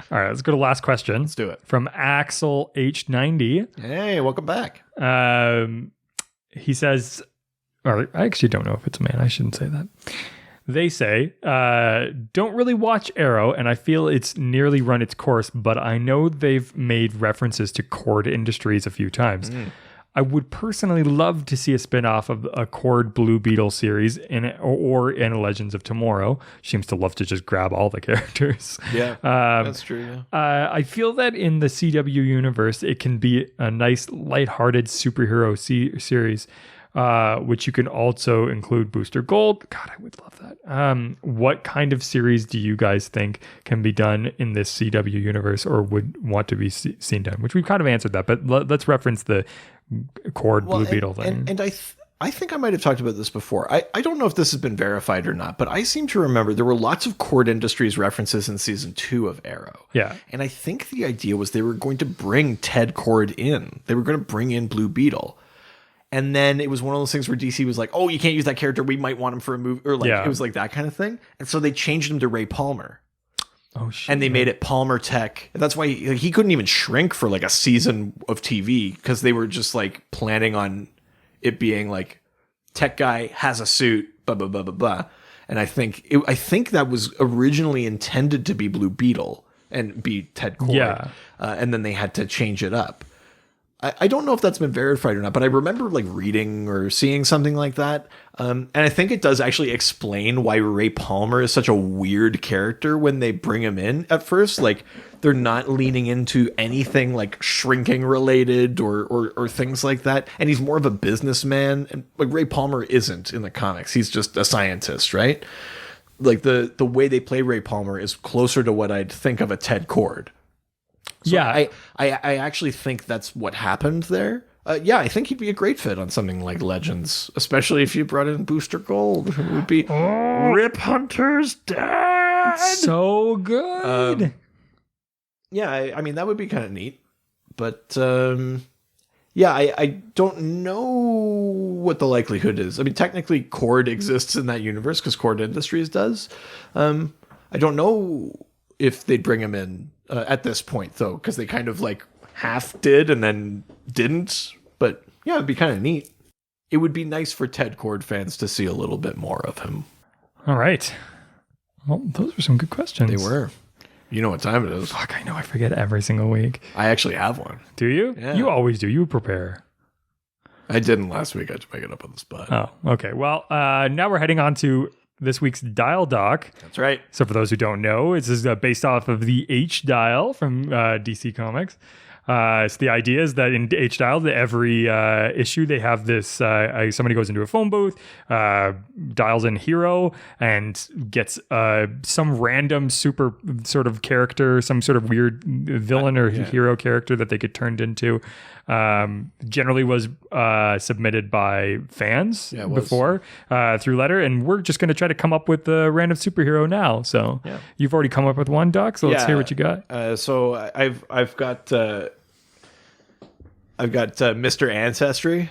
right, let's go to the last question.
Let's do it.
From Axel H90.
Hey, welcome back.
He says, or I actually don't know if it's a man. I shouldn't say that. They say, don't really watch Arrow, and I feel it's nearly run its course, but I know they've made references to Cord Industries a few times. I would personally love to see a spin-off of a Cord Blue Beetle series or in Legends of Tomorrow. Seems to love to just grab all the characters.
Yeah, that's true. Yeah.
I feel that in the CW universe, it can be a nice, lighthearted superhero series, which you can also include Booster Gold. God, I would love that. What kind of series do you guys think can be done in this CW universe or would want to be seen done? Which we've kind of answered that, but let's reference the Cord Blue Beetle thing.
And I think I might have talked about this before. I don't know if this has been verified or not, but I seem to remember there were lots of Cord Industries references in season 2 of Arrow.
Yeah.
And I think the idea was they were going to bring Ted Cord in. They were going to bring in Blue Beetle. And then it was one of those things where DC was like, oh, you can't use that character. We might want him for a movie. Or it was like that kind of thing. And so they changed him to Ray Palmer.
Oh, shit.
And they made it Palmer Tech. And that's why he couldn't even shrink for like a season of TV because they were just like planning on it being like tech guy has a suit, blah, blah, blah, blah, blah. And I think that was originally intended to be Blue Beetle and be Ted Cord.
Yeah.
And then they had to change it up. I don't know if that's been verified or not, but I remember like reading or seeing something like that. And I think it does actually explain why Ray Palmer is such a weird character when they bring him in at first. Like they're not leaning into anything like shrinking related or things like that. And he's more of a businessman. And like Ray Palmer isn't in the comics. He's just a scientist, right? Like the way they play Ray Palmer is closer to what I'd think of a Ted Cord. So I actually think that's what happened there. I think he'd be a great fit on something like Legends, especially if you brought in Booster Gold, who would be Rip Hunter's dad.
So good.
I mean, that would be kind of neat. But I don't know what the likelihood is. I mean, technically, Cord exists in that universe because Cord Industries does. I don't know if they'd bring him in at this point, though, because they kind of like half did and then didn't. But yeah, it'd be kind of neat. It would be nice for Ted Cord fans to see a little bit more of him.
All right. Well, those were some good questions.
They were. You know what time it is.
Fuck, I know. I forget every single week.
I actually have one.
Do you?
Yeah.
You always do. You prepare.
I didn't last week. I had to make it up on the spot.
Oh, okay. Well, now we're heading on to this week's Dial Doc.
That's right.
So for those who don't know, this is based off of the H-Dial from DC Comics. So the idea is that in H-Dial, every issue, they have this, somebody goes into a phone booth, dials in Hero, and gets some random super sort of character, some sort of weird villain or hero character that they get turned into. Generally was submitted by fans before through letter, and we're just going to try to come up with a random superhero now. So you've already come up with one, Doc, so let's hear what you got.
So I've got Mr. Ancestry,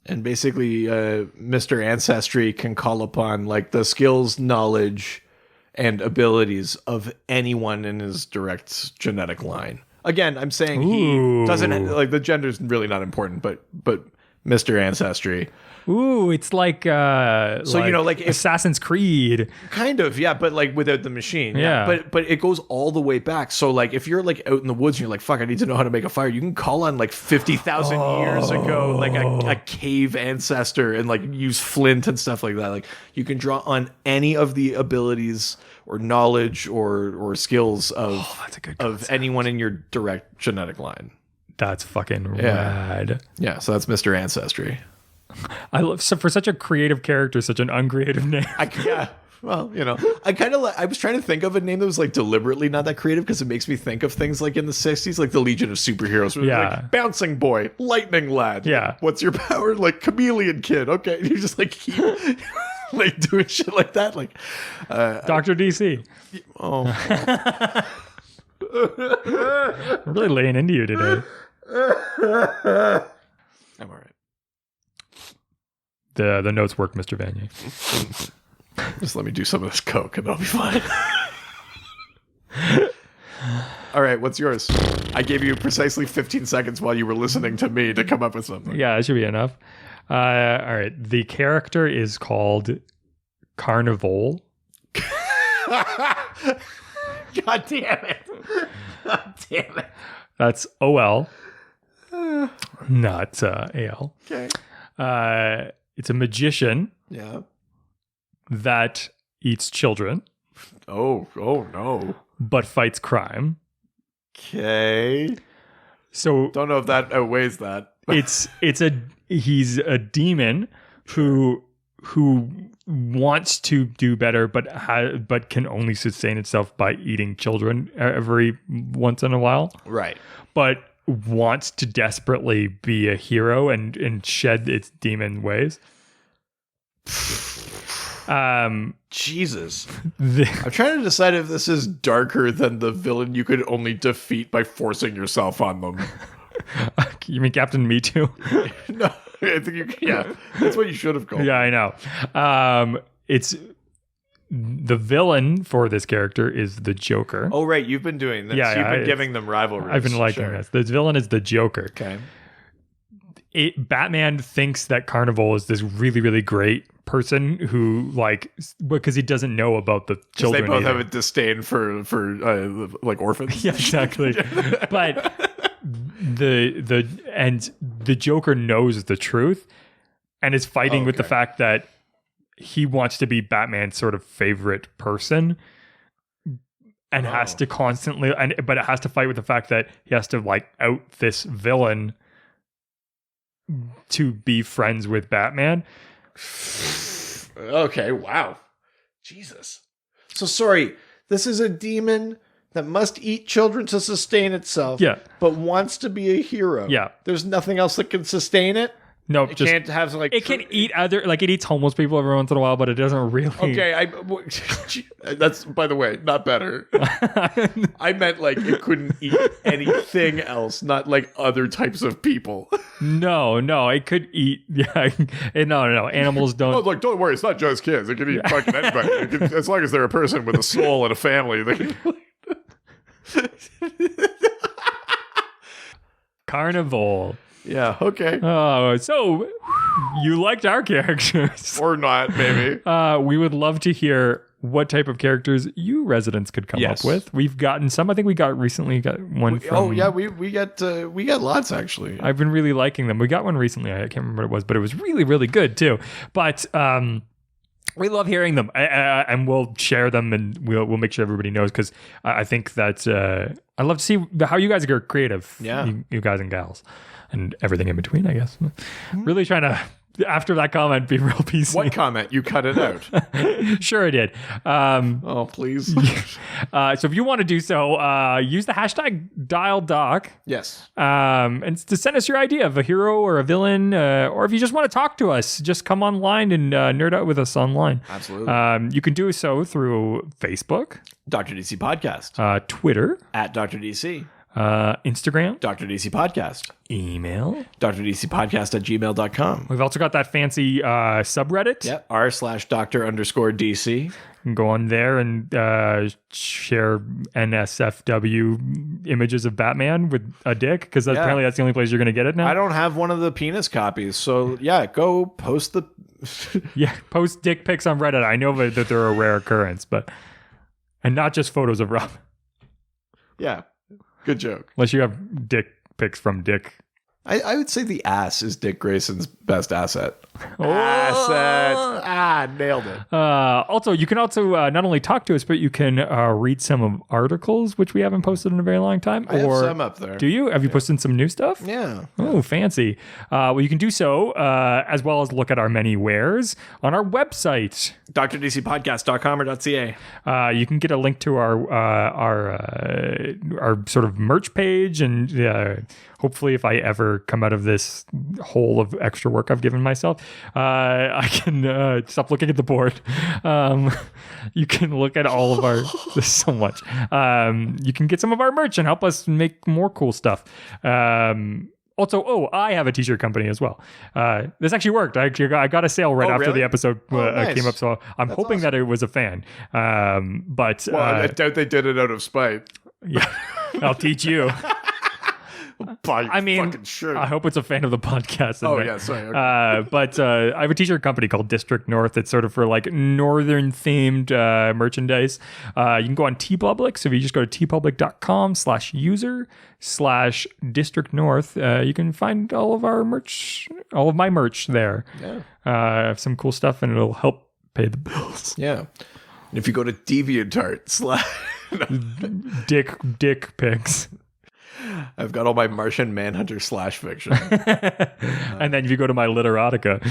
and basically Mr. Ancestry can call upon like the skills, knowledge, and abilities of anyone in his direct genetic line. Again, I'm saying he doesn't like the gender's really not important, but Mr. Ancestry.
Ooh, it's like
like
Assassin's Creed,
kind of, yeah, but like without the machine,
yeah.
But it goes all the way back. So like if you're like out in the woods and you're like, fuck, I need to know how to make a fire, you can call on like 50,000 years ago, like a cave ancestor, and like use flint and stuff like that. Like you can draw on any of the abilities or knowledge or skills of anyone in your direct genetic line.
That's fucking rad.
Yeah, so that's Mr. Ancestry.
I love for such a creative character, such an uncreative name.
Well, I was trying to think of a name that was like deliberately not that creative because it makes me think of things like in the 60s, like the Legion of Superheroes. Where like, Bouncing Boy, Lightning Lad.
Yeah.
What's your power? Like Chameleon Kid. Okay. You just like keep like doing shit like that. Like
Dr. DC.
Oh.
I'm really laying into you today.
I'm all right.
The notes work, Mr. Vanier.
Just let me do some of this coke and I'll be fine. All right, what's yours? I gave you precisely 15 seconds while you were listening to me to come up with something.
Yeah, that should be enough. All right, the character is called Carnivore.
God damn it. God damn it.
That's OL, not AL.
Okay.
It's a magician.
Yeah.
That eats children.
Oh no.
But fights crime.
Okay.
So
don't know if that outweighs that.
He's a demon who wants to do better, but can only sustain itself by eating children every once in a while.
Right.
But wants to desperately be a hero and shed its demon ways.
Jesus. I'm trying to decide if this is darker than the villain you could only defeat by forcing yourself on them.
You mean Captain Me Too?
No, I think that's what you should have called.
Yeah, I know. It's the villain for this character is the Joker.
Oh, right. You've been doing this. You've been giving them rivalries.
I've been liking this. The villain is the Joker.
Okay.
Batman thinks that Carnival is this really, really great person who, like, because he doesn't know about the children.
They both have a disdain for like orphans.
Yeah, exactly. But the Joker knows the truth and is fighting with the fact that he wants to be Batman's sort of favorite person. And has to constantly, but it has to fight with the fact that he has to like out this villain to be friends with Batman.
Okay, wow. Jesus. So sorry, this is a demon that must eat children to sustain itself.
Yeah.
But wants to be a hero.
Yeah.
There's nothing else that can sustain it?
No,
it can't have like...
It can eat other... Like, it eats homeless people every once in a while, but it doesn't really...
Okay, that's, by the way, not better. I meant, like, it couldn't eat anything else, not, like, other types of people.
No, it could eat... Yeah, no. Animals don't...
Oh, like, don't worry, it's not just kids. It can eat fucking anybody. As long as they're a person with a soul and a family, they can...
Carnival.
Yeah, okay.
Oh, so you liked our characters.
Or not, maybe.
We would love to hear what type of characters you residents could come up with. We've gotten some. I think we got one from...
Oh, yeah, we got lots, actually.
I've been really liking them. We got one recently. I can't remember what it was, but it was really, really good, too. But... we love hearing them, and we'll share them, and we'll make sure everybody knows, because I think that I love to see how you guys are creative, you guys and gals, and everything in between, I guess. Really trying to, after that comment, be real PC.
What comment? You cut it out.
Sure I did.
Oh, please.
So if you want to do so, use the hashtag DialDoc.
Yes.
And to send us your idea of a hero or a villain, or if you just want to talk to us, just come online and nerd out with us online.
Absolutely.
You can do so through Facebook,
Dr. DC Podcast.
Twitter,
at Dr. DC.
Instagram,
Dr. DC Podcast.
Email,
drdcpodcast@gmail.com.
We've also got that fancy subreddit.
Yeah, r/Dr_DC.
You can go on there and share NSFW images of Batman with a dick, because apparently that's the only place you're going to get it now.
I don't have one of the penis copies, so yeah, go post the...
post dick pics on Reddit. I know that they're a rare occurrence, and not just photos of Rob.
Yeah. Good joke.
Unless you have dick pics from Dick.
I would say the ass is Dick Grayson's best asset. Nailed it.
Also, you can not only talk to us, but you can read some of articles, which we haven't posted in a very long time.
I have some up there.
Do you? Have you posted some new stuff?
Yeah.
Oh, fancy. Well, you can do so, as well as look at our many wares on our website.
drdcpodcast.com or .ca.
You can get a link to our sort of merch page, and hopefully if I ever come out of this hole of extra work I've given myself, I can stop looking at the board. You can look at all of our... There's so much. You can get some of our merch and help us make more cool stuff. Also, I have a t-shirt company as well. This actually worked. I got a sale right after the episode
nice.
came up, so I'm hoping that it was a fan. But
I doubt they did it out of spite.
Yeah, I'll teach you.
Fucking shirt.
I hope it's a fan of the podcast.
Yeah, sorry. Okay.
But I have a t-shirt company called District North. It's sort of for like northern themed merchandise. You can go on TeePublic. So if you just go to tpublic.com/user/District North, you can find all of our merch, all of my merch there.
Yeah.
I have some cool stuff, and it'll help pay the bills.
Yeah. And if you go to DeviantArt
Dick pics.
I've got all my Martian Manhunter / fiction.
And then if you go to my Literotica.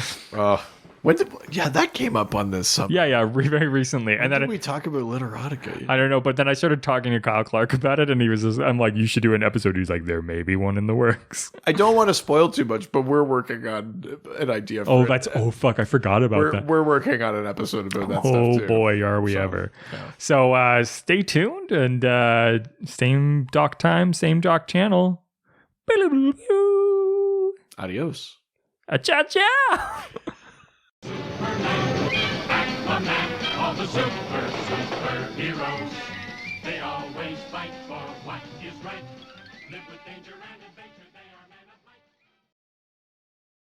That came up on this.
Very recently.
And then we talk about literotica.
I don't know, but then I started talking to Kyle Clark about it, and he was I'm like, you should do an episode. He's like, there may be one in the works.
I don't want to spoil too much, but we're working on an idea for
fuck, I forgot about that.
We're working on an episode about that stuff too.
Oh boy, are we ever. Yeah. So stay tuned, and same doc time, same doc channel.
Adios.
Cha-cha!
Aquaman, all the superheroes. They always fight for what is right. Live with danger and adventure.